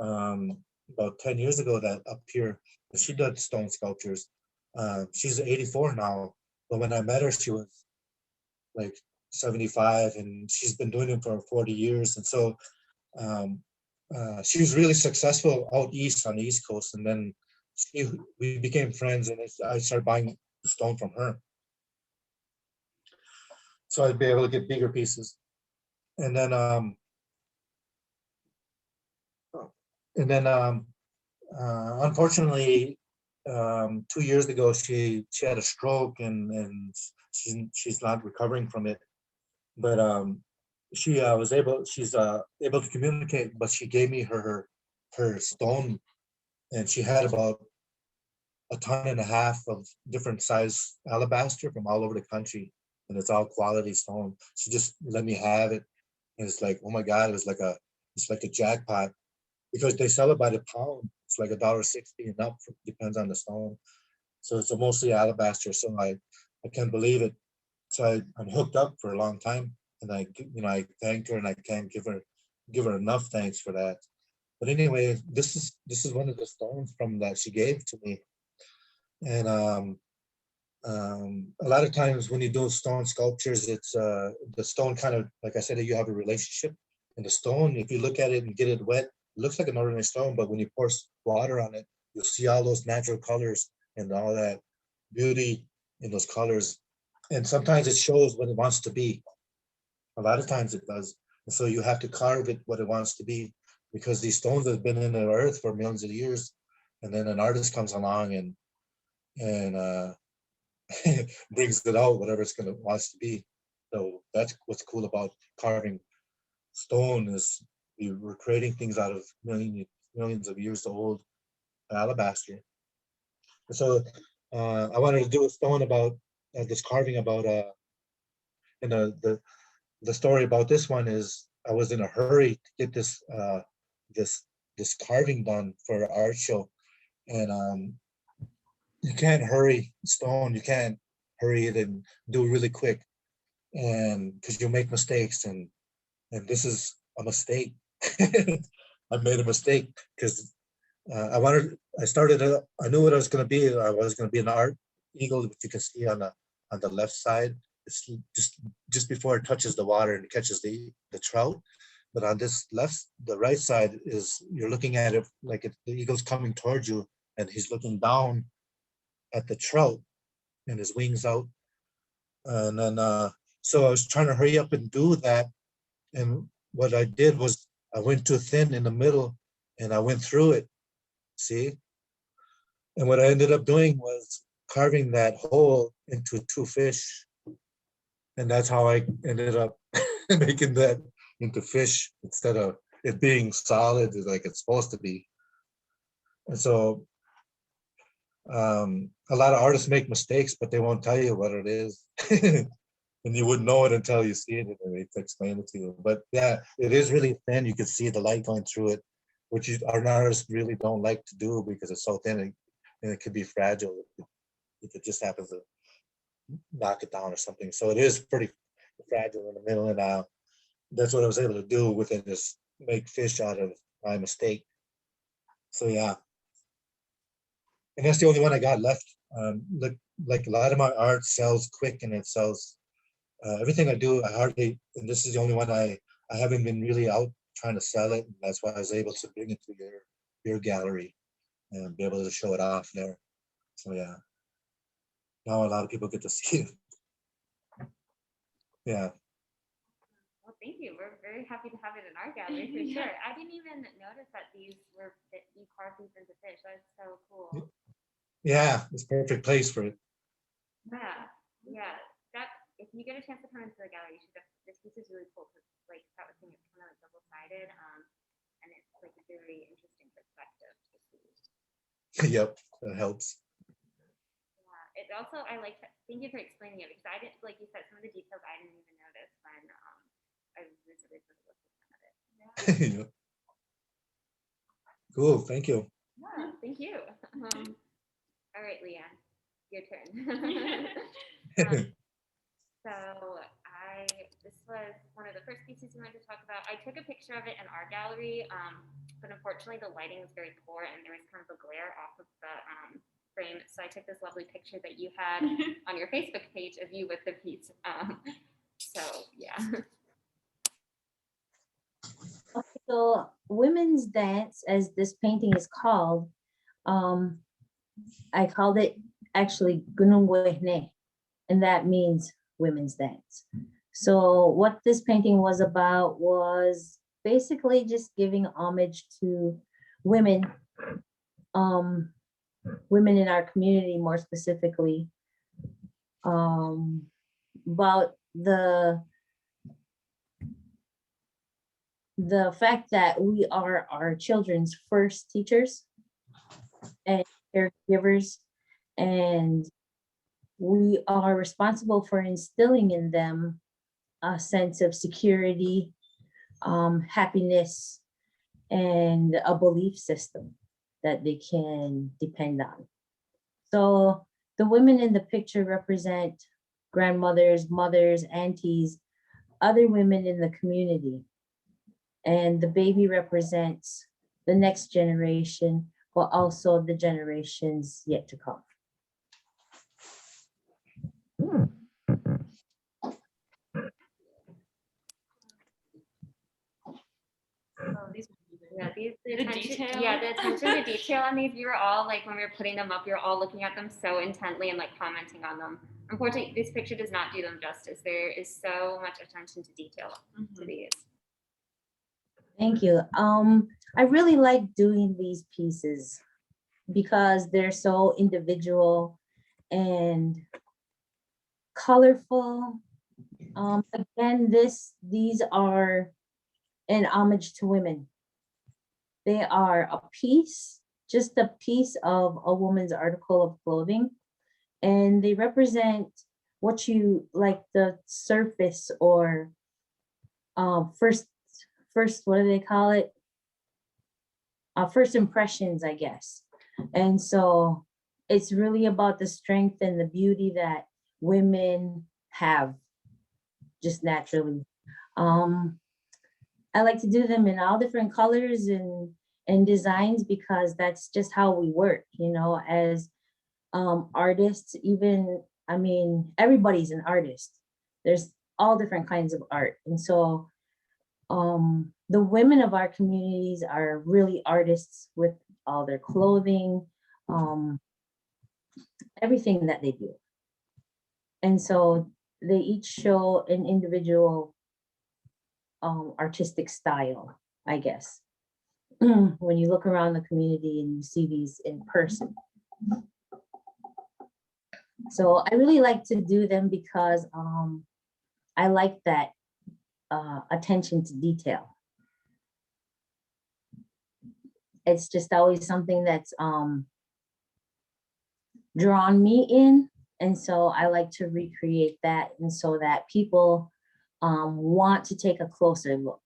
about 10 years ago that up here, she did stone sculptures. She's 84 now, but when I met her, she was like 75, and she's been doing it for 40 years. And so she was really successful out east on the East Coast. And then we became friends, and I started buying the stone from her. So I'd be able to get bigger pieces. And then unfortunately, 2 years ago, she had a stroke, and she's not recovering from it. But she's able to communicate. But she gave me her stone, and she had about 1.5 tons of different size alabaster from all over the country, and it's all quality stone. She just let me have it, and it's like, oh my God, it's like a jackpot, because they sell it by the pound. It's like $1.60 and up, depends on the stone. So it's mostly alabaster. So I can't believe it. So I'm hooked up for a long time, and I thanked her, and I can't give her enough thanks for that. But anyway, this is one of the stones from that she gave to me. And a lot of times when you do stone sculptures, it's the stone kind of, like I said, you have a relationship. And the stone, if you look at it and get it wet, it looks like an ordinary stone, but when you pour water on it, you'll see all those natural colors and all that beauty in those colors. And sometimes it shows what it wants to be. A lot of times it does. And so you have to carve it what it wants to be, because these stones have been in the earth for millions of years. And then an artist comes along and brings it out, whatever it's wants to be. So that's what's cool about carving stone, is we're creating things out of millions of years old alabaster. So I wanted to do a stone about this carving about the story about this one is, I was in a hurry to get this carving done for an art show, and you can't hurry stone. You can't hurry it and do it really quick, and because you'll make mistakes, and this is a mistake. I made a mistake because I knew what I was going to be. I was going to be an art eagle, which you can see on the left side. It's just before it touches the water and catches the trout. But on the right side is, you're looking at it like the eagle's coming towards you, and he's looking down at the trout and his wings out. And then so I was trying to hurry up and do that. And what I did was I went too thin in the middle, and I went through it, see? And what I ended up doing was carving that hole into 2 fish. And that's how I ended up making that into fish instead of it being solid like it's supposed to be. And so a lot of artists make mistakes, but they won't tell you what it is. And you wouldn't know it until you see it and they explain it to you. But yeah, it is really thin. You can see the light going through it, which our artists really don't like to do because it's so thin and it could be fragile if it just happens to knock it down or something. So it is pretty fragile in the middle, and that's what I was able to do with it, is make fish out of my mistake. So yeah, and that's the only one I got left. Like a lot of my art sells quick, and it sells everything I do. I hardly, and this is the only one I haven't been really out trying to sell it. And that's why I was able to bring it to your gallery and be able to show it off there. So yeah, now a lot of people get to see it. Yeah. Well, thank you. We're very happy to have it in our gallery for Yeah. sure. I didn't even notice that that you carved these into fish. That's so cool. Yeah, it's a perfect place for it. Yeah, yeah. That if you get a chance to come into the gallery, you should. This piece is really cool because, like Scott was saying, it's kind of like double-sided, and it's like a very interesting perspective to see. Yep, that helps. Yeah, it also I like. Thank you for explaining it because I didn't, like you said, some of the details I didn't even notice when I visited for the look at it. Yep. Cool, thank you. Yeah, thank you. All right, LeAnne, your turn. So this was one of the first pieces we wanted to talk about. I took a picture of it in our gallery, but unfortunately the lighting was very poor and there was kind of a glare off of the frame. So I took this lovely picture that you had on your Facebook page of you with the piece. So yeah. Okay, so women's dance, as this painting is called, I called it actually Gunungwehne, and that means women's dance. So what this painting was about was basically just giving homage to women, women in our community, more specifically, about the fact that we are our children's first teachers and caregivers, and we are responsible for instilling in them a sense of security, happiness, and a belief system that they can depend on. So the women in the picture represent grandmothers, mothers, aunties, other women in the community. And the baby represents the next generation, but also the generations yet to come. Yeah, the detail. Yeah, the attention to detail on these, we were all like, when we were putting them up, we were all looking at them so intently and like commenting on them. Unfortunately, this picture does not do them justice. There is so much attention to detail to these. Thank you. I really like doing these pieces because they're so individual and colorful. Again, these are an homage to women. They are a piece, just a piece of a woman's article of clothing, and they represent what you like, the surface or first, what do they call it? First impressions, I guess. And so it's really about the strength and the beauty that women have just naturally. I like to do them in all different colors and designs because that's just how we work, you know, as artists. Even, I mean, everybody's an artist. There's all different kinds of art. And so the women of our communities are really artists with all their clothing, everything that they do. And so they each show an individual artistic style, I guess. when you look around the community and you see these in person. So I really like to do them because I like that attention to detail. It's just always something that's drawn me in. And so I like to recreate that, and so that people want to take a closer look.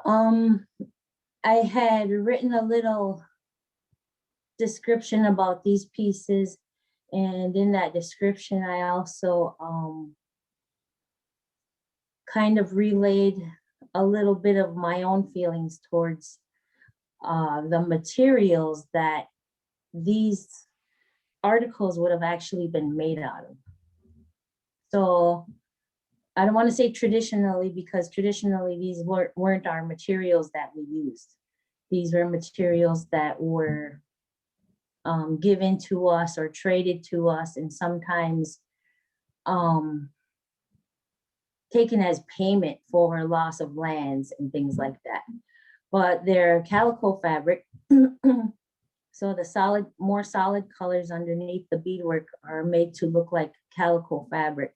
I had written a little description about these pieces, and in that description, I also kind of relayed a little bit of my own feelings towards the materials that these articles would have actually been made out of. So I don't want to say traditionally, because traditionally these weren't our materials that we used. These were materials that were given to us or traded to us, and sometimes taken as payment for loss of lands and things like that. But they're calico fabric. So the more solid colors underneath the beadwork are made to look like calico fabric,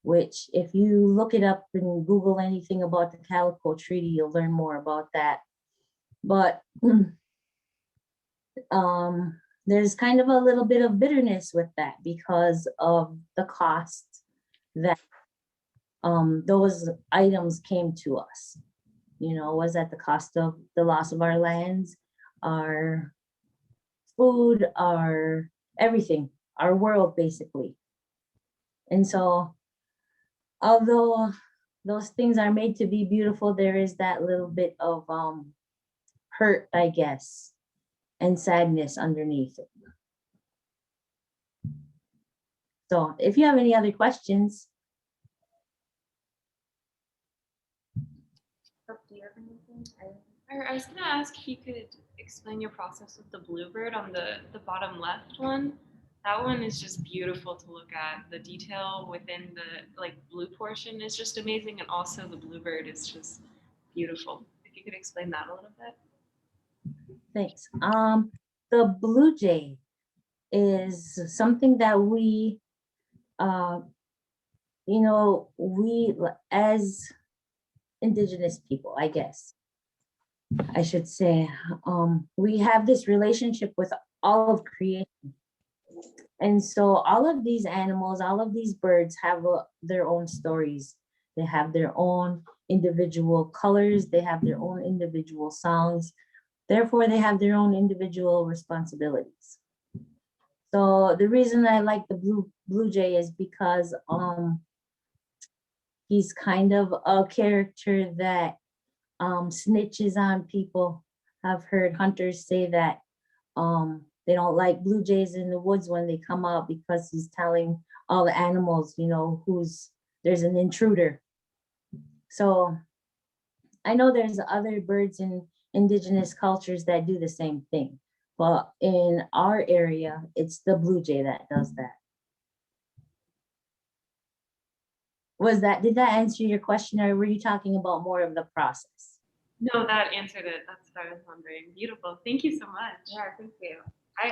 which if you look it up and Google anything about the Calico Treaty, you'll learn more about that. But there's kind of a little bit of bitterness with that because of the cost that those items came to us. You know, was at the cost of the loss of our lands, our food, our everything, our world, basically. And so, although those things are made to be beautiful, there is that little bit of hurt, I guess, and sadness underneath it. So if you have any other questions. Do you have anything? I was gonna ask if you could explain your process with the bluebird on the bottom left one. That one is just beautiful to look at. The detail within the like blue portion is just amazing, and also the bluebird is just beautiful. If you could explain that a little bit. Thanks. The blue jay is something that we, you know, we as Indigenous people, I guess I should say, we have this relationship with all of creation. And so all of these animals, all of these birds have their own stories. They have their own individual colors. They have their own individual songs. Therefore, they have their own individual responsibilities. So the reason I like the blue jay is because he's kind of a character that snitches on people. I've heard hunters say that they don't like blue jays in the woods when they come out because he's telling all the animals, you know, there's an intruder. So I know there's other birds in indigenous cultures that do the same thing, but in our area, it's the blue jay that does that. Did that answer your question, or were you talking about more of the process? No, that answered it. That's what I was wondering. Beautiful. Thank you so much. Yeah, thank you. I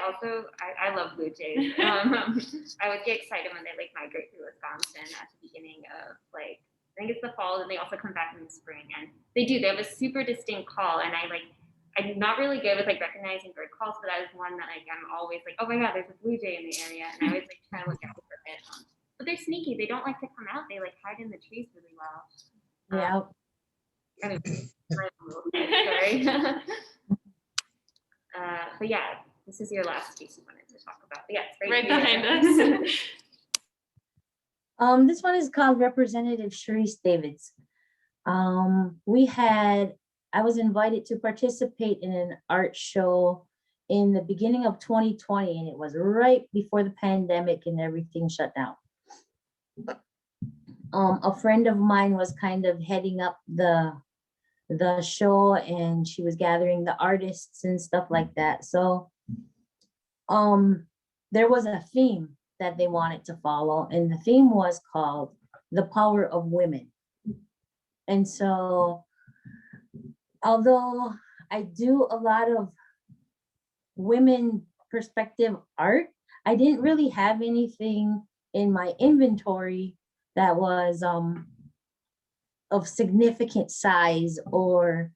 love blue jays. I would get excited when they like migrate through Wisconsin at the beginning of like, I think it's the fall, and they also come back in the spring, and they have a super distinct call, and I'm not really good with like recognizing bird calls, but that is one that like I'm always like, oh my god, there's a blue jay in the area, and I always like try to look out for it. But they're sneaky. They don't like to come out. They like hide in the trees really well. Yeah. Sorry. But yeah, this is your last case you wanted to talk about. But yeah, it's right behind us. This one is called Representative Sharice Davids. I was invited to participate in an art show in the beginning of 2020, and it was right before the pandemic and everything shut down. A friend of mine was kind of heading up the show, and she was gathering the artists and stuff like that. So there was a theme that they wanted to follow, and the theme was called The Power of Women. And so although I do a lot of women perspective art, I didn't really have anything in my inventory that was of significant size or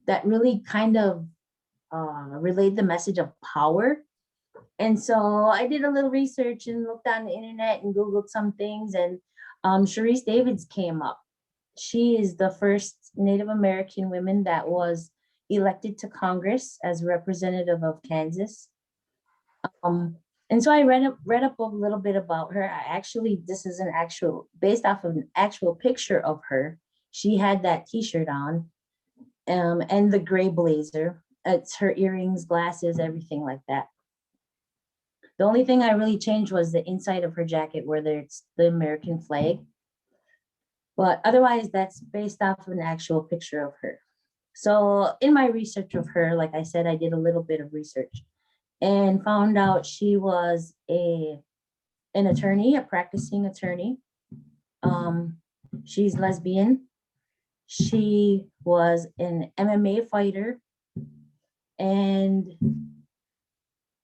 that really kind of relayed the message of power. And so I did a little research and looked on the internet and Googled some things, and Sharice Davids came up. She is the first Native American woman that was elected to Congress as a representative of Kansas. And so I read up a little bit about her. This is an actual, based off of an actual picture of her. She had that t-shirt on and the gray blazer. It's her earrings, glasses, everything like that. The only thing I really changed was the inside of her jacket where it's the American flag. But otherwise, that's based off of an actual picture of her. So in my research of her, like I said, I did a little bit of research and found out she was an attorney, a practicing attorney. She's lesbian. She was an MMA fighter. And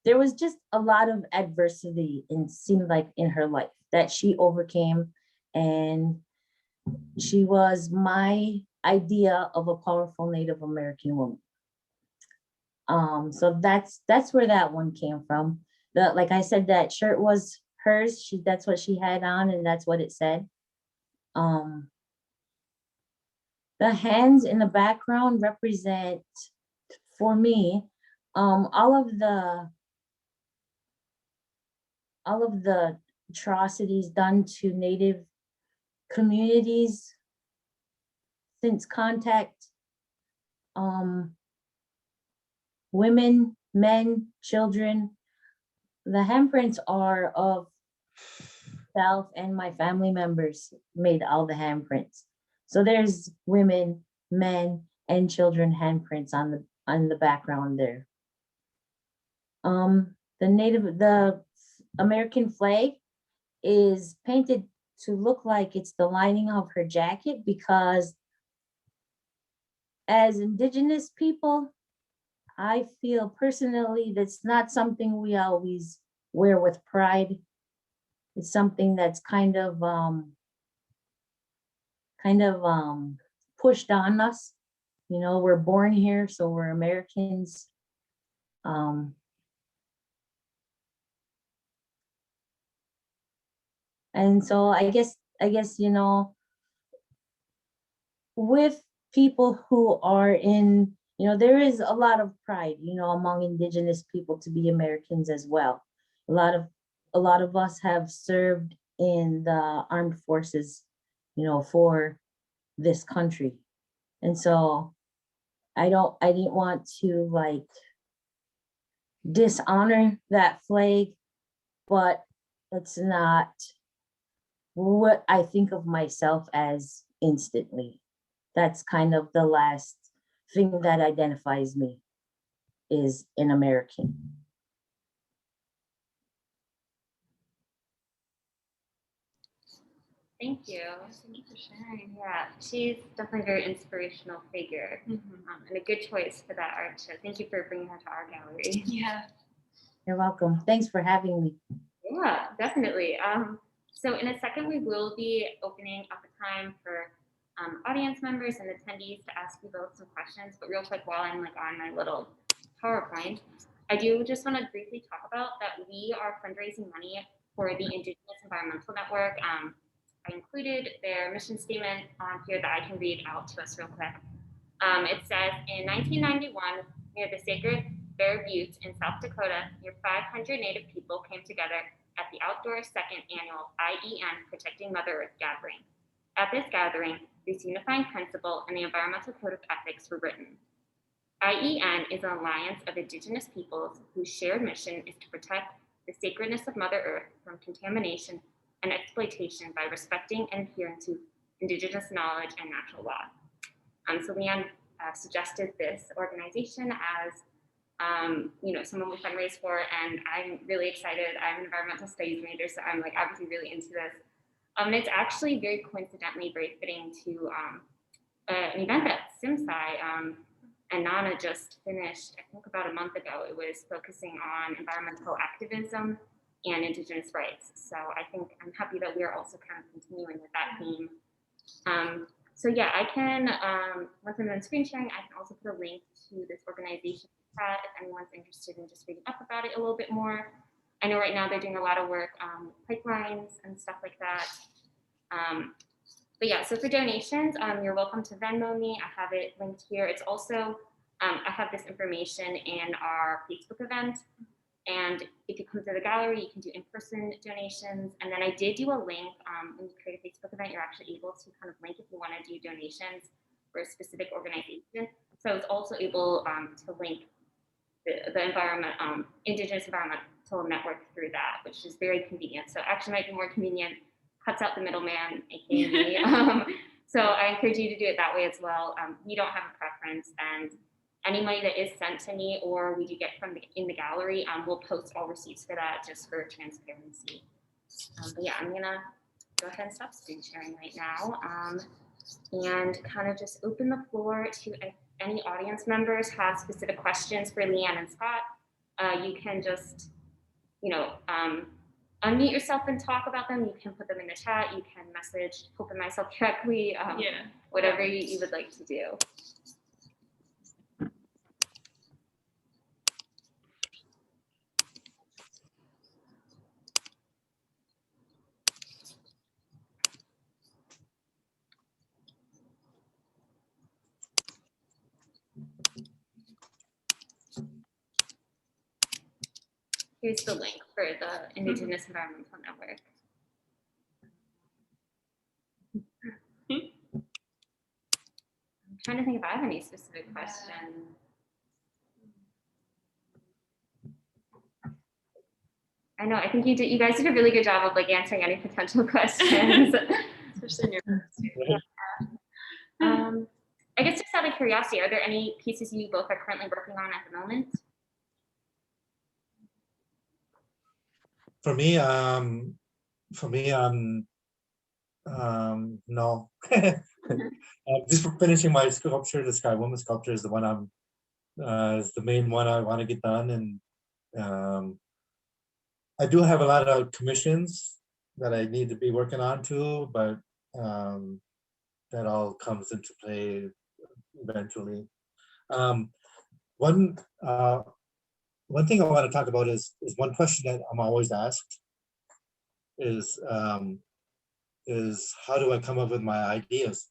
there was just a lot of adversity, and seemed like in her life that she overcame. And she was my idea of a powerful Native American woman. So that's where that one came from. Like I said, that shirt was hers. That's what she had on, and that's what it said. The hands in the background represent, for me, all of the atrocities done to Native communities since contact. Women, men, children. The handprints are of self and my family members made all the handprints. So there's women, men, and children handprints on the background there. The American flag is painted to look like it's the lining of her jacket, because as Indigenous people, I feel personally that's not something we always wear with pride. It's something that's kind of pushed on us. You know, we're born here, so we're Americans. And so I guess, you know, with people who are in, you know, there is a lot of pride, you know, among Indigenous people to be Americans as well. A lot of us have served in the armed forces, you know, for this country. And so I didn't want to like dishonor that flag, but it's not what I think of myself as instantly. That's kind of the last thing that identifies me, is an American. Thank you. Thank you for sharing. Yeah, she's definitely a very inspirational figure, Mhm. and a good choice for that art show. Thank you for bringing her to our gallery. Yeah. You're welcome. Thanks for having me. Yeah, definitely. So in a second, we will be opening up a time for audience members and attendees to ask you both some questions. But real quick, while I'm like on my little PowerPoint, I do just want to briefly talk about that we are fundraising money for the Indigenous Environmental Network. I included their mission statement on here that I can read out to us real quick. It says, in 1991, near the sacred Bear Buttes in South Dakota, near 500 Native people came together at the outdoor second annual IEN Protecting Mother Earth gathering. At this gathering, this unifying principle and the Environmental Code of Ethics were written. IEN is an alliance of Indigenous peoples whose shared mission is to protect the sacredness of Mother Earth from contamination and exploitation by respecting and adhering to Indigenous knowledge and natural law. So LeAnne suggested this organization as someone we fundraise for, and I'm really excited. I'm an environmental studies major, so I'm like obviously really into this. It's actually very coincidentally very fitting to an event at CMSAI, and Nana just finished, I think about a month ago. It was focusing on environmental activism and Indigenous rights. So I think I'm happy that we're also kind of continuing with that theme. So yeah, I can, once I'm done screen sharing, I can also put a link to this organization chat if anyone's interested in just reading up about it a little bit more. I know right now they're doing a lot of work pipelines and stuff like that. But yeah, so for donations, you're welcome to Venmo me. I have it linked here. It's also, I have this information in our Facebook event. And if you come to the gallery, you can do in-person donations. And then I did do a link, when you create a Facebook event, you're actually able to kind of link if you want to do donations for a specific organization. So I was also able to link the environment, Indigenous Environmental Network through that, which is very convenient. So actually might be more convenient, cuts out the middleman, aka me. So I encourage you to do it that way as well. We don't have a preference, and any money that is sent to me or we do get from in the gallery, we'll post all receipts for that just for transparency. But yeah, I'm gonna go ahead and stop screen sharing right now, and kind of just open the floor to any audience members have specific questions for LeAnne and Scott. You can just, unmute yourself and talk about them. You can put them in the chat. You can message Hope and myself directly. Whatever you would like to do. Here's the link for the Indigenous Environmental Network. I'm trying to think if I have any specific questions. I know, I think you guys did a really good job of like answering any potential questions. Especially in your I guess just out of curiosity, are there any pieces you both are currently working on at the moment? For me, no. Just finishing my sculpture, the Sky Woman sculpture is the one is the main one I want to get done, and I do have a lot of commissions that I need to be working on too, but that all comes into play eventually. One thing I want to talk about is one question that I'm always asked is how do I come up with my ideas?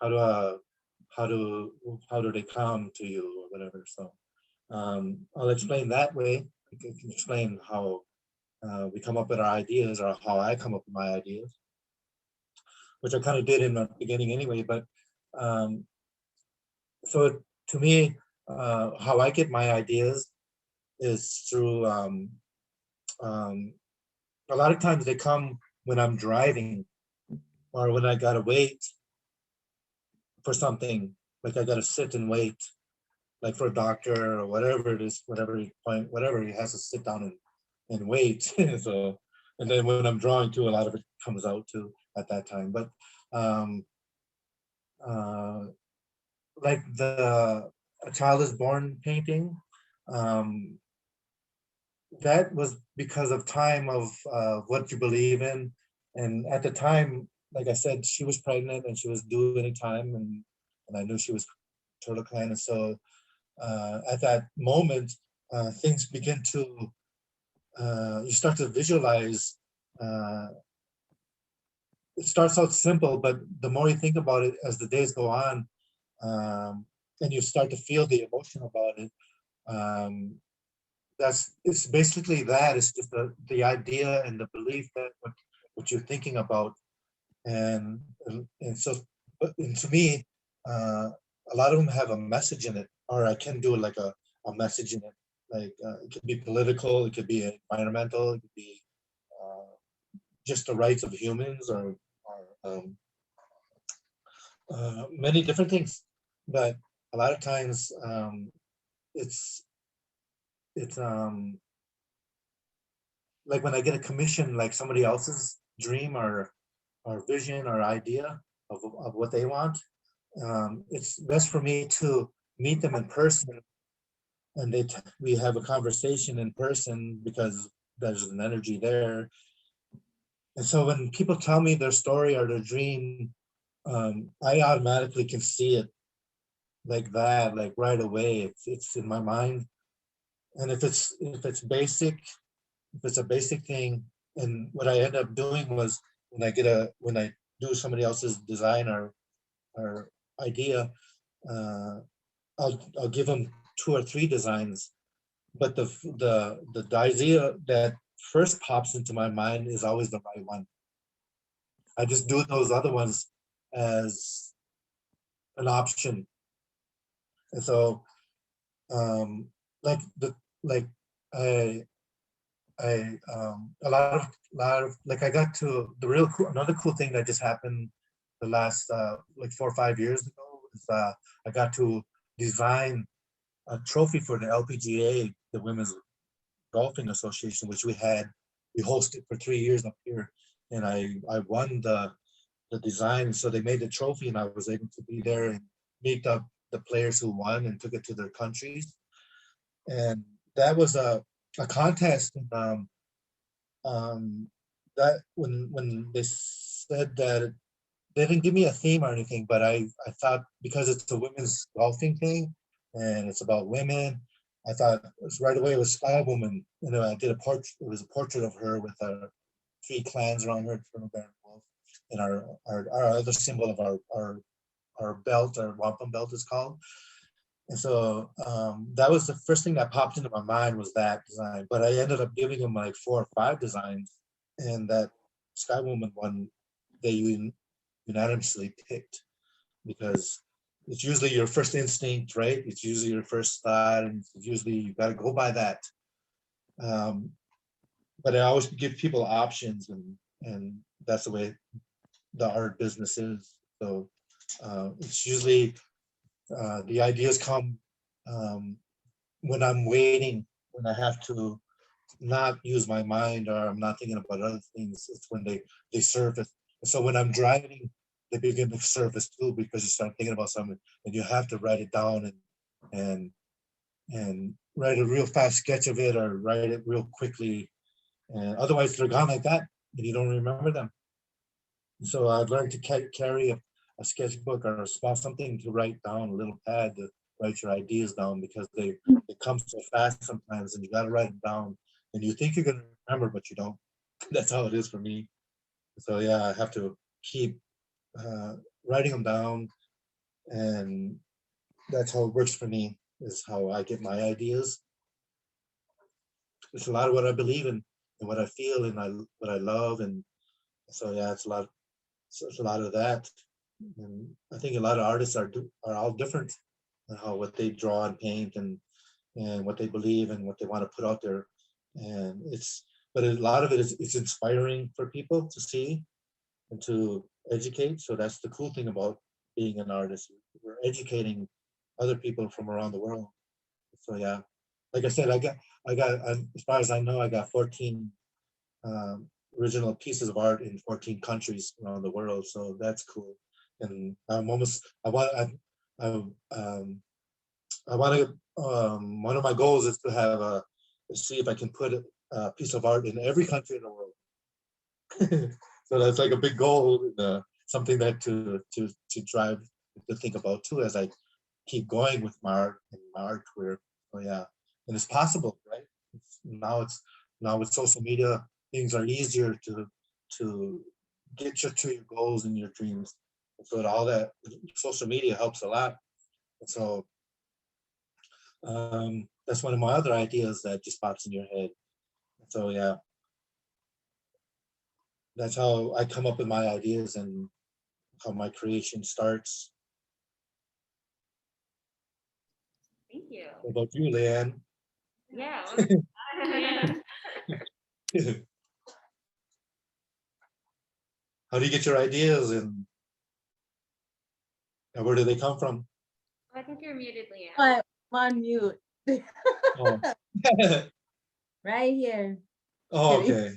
How do they come to you or whatever? So I'll explain that way. I can explain how we come up with our ideas, or how I come up with my ideas, which I kind of did in the beginning anyway. But so to me, how I get my ideas is through a lot of times they come when I'm driving, or when I gotta wait for something, like I gotta sit and wait, like for a doctor or whatever it is, whatever he has to sit down and wait. So, and then when I'm drawing too, a lot of it comes out too at that time. But like A Child is Born painting, that was because of time of what you believe in. And at the time, like I said, she was pregnant and she was due any time, and I knew she was turtle clan. And so at that moment, things begin to, you start to visualize. It starts out simple, but the more you think about it as the days go on, and you start to feel the emotion about it, it's basically that. It's just the idea and the belief that what you're thinking about, and so, and to me, a lot of them have a message in it, or I can do like a message in it. Like it could be political, it could be environmental, it could be just the rights of humans, or many different things. But a lot of times, it's like when I get a commission, like somebody else's dream or vision or idea of what they want, it's best for me to meet them in person, and we have a conversation in person because there's an energy there. And so when people tell me their story or their dream, I automatically can see it like that, like right away. It's in my mind. And if it's basic, if it's a basic thing, and what I end up doing was when I do somebody else's design or idea, I'll give them 2 or 3 designs, but the idea that first pops into my mind is always the right one. I just do those other ones as an option. And so, like like I a lot of like I got to the real cool, another cool thing that just happened the last like 4 or 5 years ago is I got to design a trophy for the LPGA, the Women's Golfing Association, which we hosted for 3 years up here, and I won the design. So they made the trophy, and I was able to be there and meet the players who won and took it to their countries. And that was a contest. And, that when they said that, they didn't give me a theme or anything, but I thought because it's a women's golfing thing and it's about women, I thought right away it was Sky Woman. You know, I did a portrait. It was a portrait of her with 3 clans around her, Turtle Bear and Wolf, and our other symbol of our belt, our wampum belt is called. And so that was the first thing that popped into my mind was that design. But I ended up giving them like 4 or 5 designs, and that Sky Woman one they unanimously picked because it's usually your first instinct, right? It's usually your first thought, and it's usually you got to go by that. But I always give people options, and that's the way the art business is. So it's usually the ideas come when I'm waiting, when I have to not use my mind or I'm not thinking about other things. It's when they surface. And so when I'm driving, they begin to surface too, because you start thinking about something and you have to write it down and write a real fast sketch of it or write it real quickly. And otherwise they're gone like that and you don't remember them. So I've learned to carry a sketchbook or a small something to write down, a little pad to write your ideas down, because they come so fast sometimes and you got to write them down and you think you're going to remember, but you don't. That's how it is for me. So yeah, I have to keep writing them down, and that's how it works for me, is how I get my ideas. It's a lot of what I believe in and what I feel and what I love. And so yeah, it's a lot of that. And I think a lot of artists are all different in what they draw and paint and what they believe and what they want to put out there. And but a lot of it is it's inspiring for people to see and to educate. So that's the cool thing about being an artist. We're educating other people from around the world. So yeah, like I said, as far as I know, I got 14 original pieces of art in 14 countries around the world. So that's cool. And I want to, one of my goals is to have see if I can put a piece of art in every country in the world. So that's like a big goal, something that to drive, to think about too, as I keep going with my art and my art career. So yeah, and it's possible, right? Now with social media, things are easier to get you to your goals and your dreams. So all that social media helps a lot. So that's one of my other ideas that just pops in your head. So yeah, that's how I come up with my ideas and how my creation starts. Thank you. What about you, LeAnne? Yeah. How do you get your ideas and where do they come from? I think you're muted, LeAnne. I'm on mute. Oh, Right here. oh okay.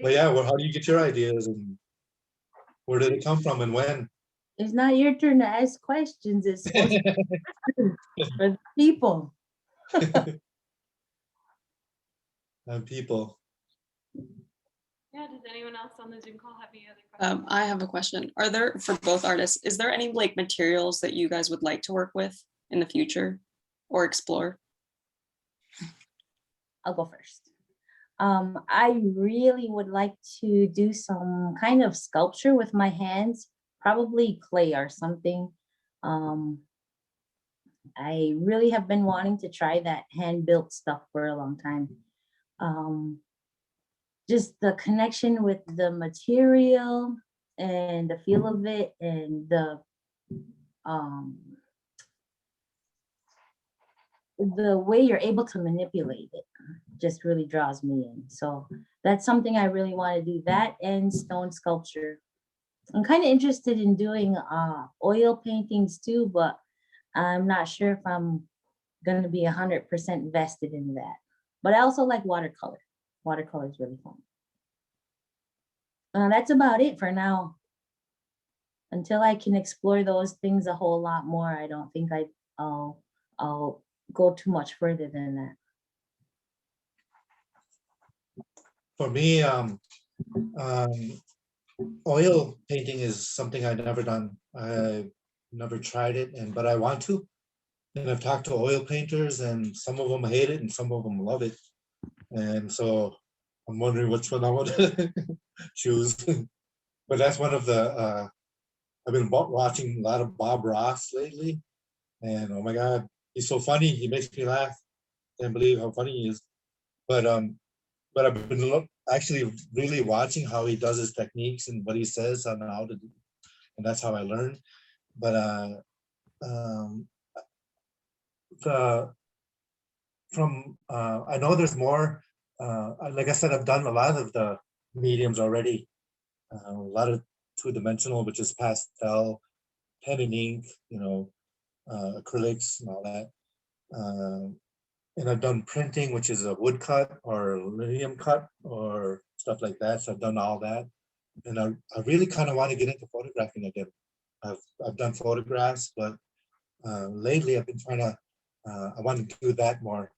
But yeah, well, how do you get your ideas and where did it come from and when? It's not your turn to ask questions. It's supposed to be for the people. And people. Yeah, does anyone else on the Zoom call have any other questions? I have a question. Are there, for both artists, is there any like materials that you guys would like to work with in the future or explore? I'll go first. I really would like to do some kind of sculpture with my hands, probably clay or something. I really have been wanting to try that hand-built stuff for a long time. Just the connection with the material and the feel of it and the way you're able to manipulate it just really draws me in. So that's something I really want to do, that and stone sculpture. I'm kind of interested in doing oil paintings too, but I'm not sure if I'm going to be 100% vested in that. But I also like watercolor. Watercolor is really fun. That's about it for now. Until I can explore those things a whole lot more, I don't think I'll go too much further than that. For me, oil painting is something I've never done. I've never tried it, but I want to. And I've talked to oil painters, and some of them hate it, and some of them love it. And so I'm wondering which one I want to choose. But that's one of the. I've been watching a lot of Bob Ross lately, and oh my God, he's so funny. He makes me laugh. Can't believe how funny he is. But I've been actually really watching how he does his techniques and what he says on how to do, and that's how I learn. But I know there's more. Like I said, I've done a lot of the mediums already. A lot of two-dimensional, which is pastel, pen and ink, acrylics and all that. And I've done printing, which is a woodcut or linear cut or stuff like that. So I've done all that. And I really kind of want to get into photographing again. I've done photographs, but lately I've been trying to, I want to do that more,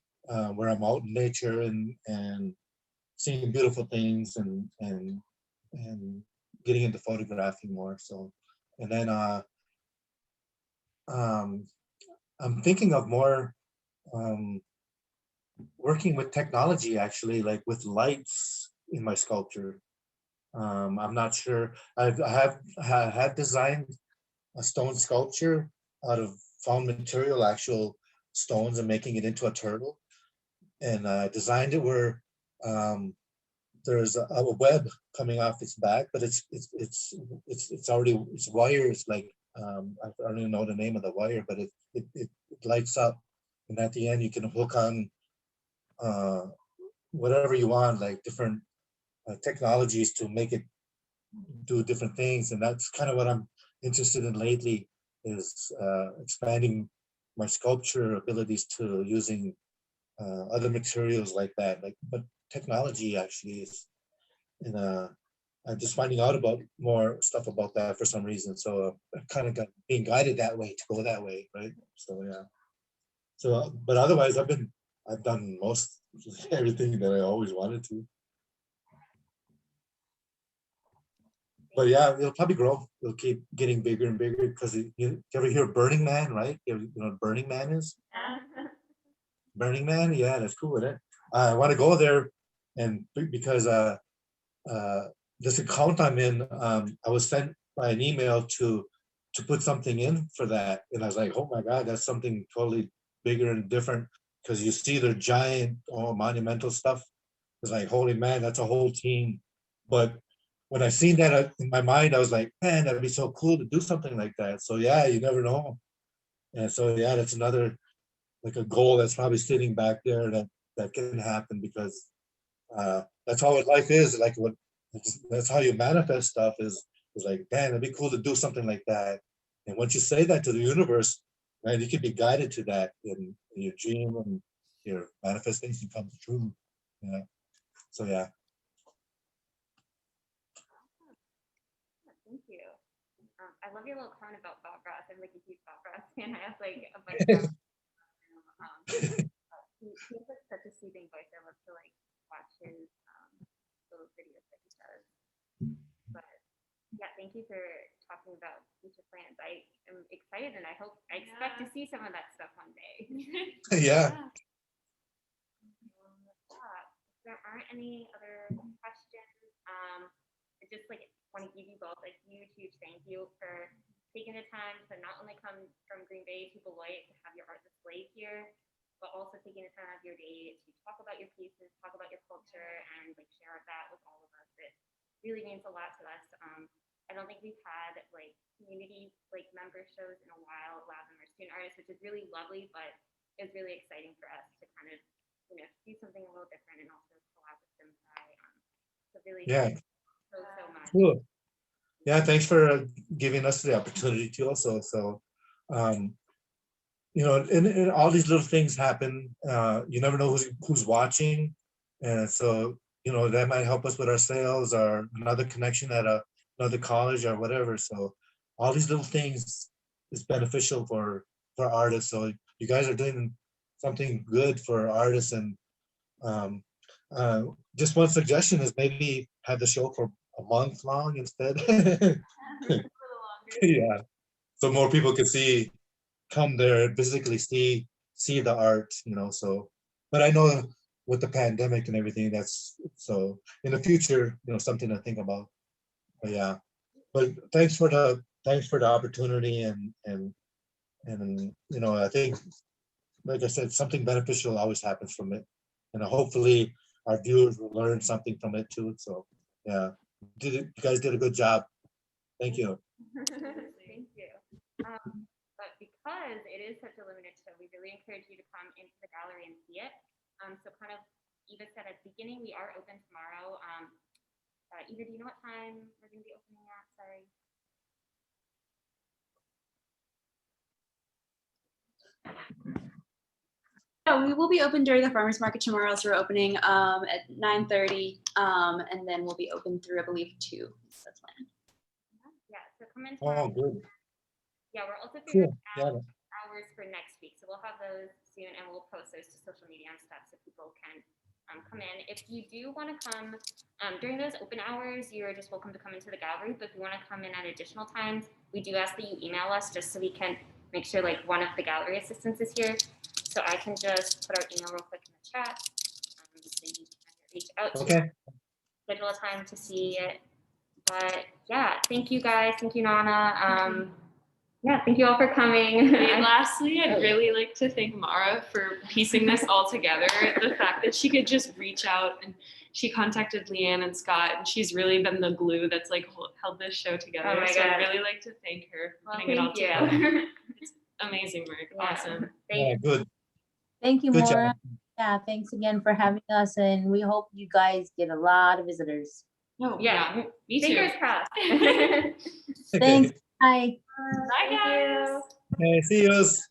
where I'm out in nature and seeing beautiful things and getting into photographing more. So, and then I'm thinking of more working with technology, actually, like with lights in my sculpture. I'm not sure. I have designed a stone sculpture out of found material, actual stones, and making it into a turtle. And I designed it where there's a web coming off its back, but it's already, it's wire. It's like I don't even know the name of the wire, but it lights up, and at the end you can hook on whatever you want, like different technologies to make it do different things. And that's kind of what I'm interested in lately, is expanding my sculpture abilities to using other materials like that. But technology actually is, and I'm just finding out about more stuff about that for some reason. So I kind of got being guided that way to go that way, right? So yeah. So, but otherwise, I've done most everything that I always wanted to. But yeah, it'll probably grow. It'll keep getting bigger and bigger because you ever hear Burning Man, right? You know what Burning Man is? Burning Man, yeah, that's cool with it. I want to go there, and because this account I'm in, I was sent by an email to put something in for that, and I was like, oh my God, that's something totally bigger and different, because you see their giant, monumental stuff. It's like, holy man, that's a whole team. But when I seen that in my mind, I was like, man, that'd be so cool to do something like that. So yeah, you never know. And so yeah, that's another, like, a goal that's probably sitting back there that can happen, because that's how life is. Like, that's how you manifest stuff, is like, man, it'd be cool to do something like that. And once you say that to the universe, man, you can be guided to that in your dream, your manifestation comes true. Yeah. So yeah. Thank you. I love your little comment about Bob Ross. I'm like a huge Bob Ross fan. I have like a bunch of he has like such a soothing voice. I love to like watch his little videos that he does. But yeah, thank you for talking about future plans. I am excited and I expect to see some of that stuff one day. Yeah. If there aren't any other questions, I just like want to give you both a huge thank you for taking the time to not only come from Green Bay to Beloit to have your art displayed here, but also taking the time out of your day to talk about your pieces, talk about your culture, and like share that with all of us. It really means a lot to us. I don't think we've had like community like member shows in a while, allow them our student artists, which is really lovely, but it's really exciting for us to kind of, you know, do something a little different and also collab with CMSAI. So really, Yeah. so much. Cool. Yeah, thanks for giving us the opportunity to also. So, you know, and all these little things happen. You never know who's watching, and so you know that might help us with our sales or another connection at another college or whatever. So, all these little things is beneficial for artists. So you guys are doing something good for artists, and just one suggestion is maybe have the show for a month long instead. Yeah, so more people can come there, physically see the art, you know. So, but I know with the pandemic and everything, that's so in the future, you know, something to think about. But yeah, but thanks for the opportunity, and you know, I think, like I said, something beneficial always happens from it, and hopefully our viewers will learn something from it too. So yeah, you guys did a good job. Thank you. Thank you. But because it is such a limited show, we really encourage you to come into the gallery and see it. So kind of Eva said at the beginning, we are open tomorrow. Eva, do you know what time we're going to be opening at? Sorry. Yeah, we will be open during the farmers market tomorrow. So we're opening at 9:30, and then we'll be open through, I believe, 2. That's planned. Yeah, so come in Oh, tomorrow. good. Yeah, we're also figuring Cool. out hours for next week. So we'll have those soon and we'll post those to social media and stuff so people can come in. If you do want to come during those open hours, you're just welcome to come into the gallery. But if you want to come in at additional times, we do ask that you email us just so we can make sure like one of the gallery assistants is here. So I can just put our email real quick in the chat. So you can reach out to us, schedule a time to see it. But yeah, thank you guys. Thank you, Nana. Yeah, thank you all for coming. And lastly, I'd really like to thank Mara for piecing this all together. The fact that she could just reach out, and she contacted LeAnne and Scott, and she's really been the glue that's like held this show together. Oh my so God. I'd really like to thank her for Well, putting it all thank you. together. It's amazing work. Yeah. Awesome. Yeah, good. Thank you, Good job. Maura. Yeah, thanks again for having us, and we hope you guys get a lot of visitors. Oh, Yeah, me too. fingers crossed. Thanks. Bye. Bye, guys. Okay, see yous.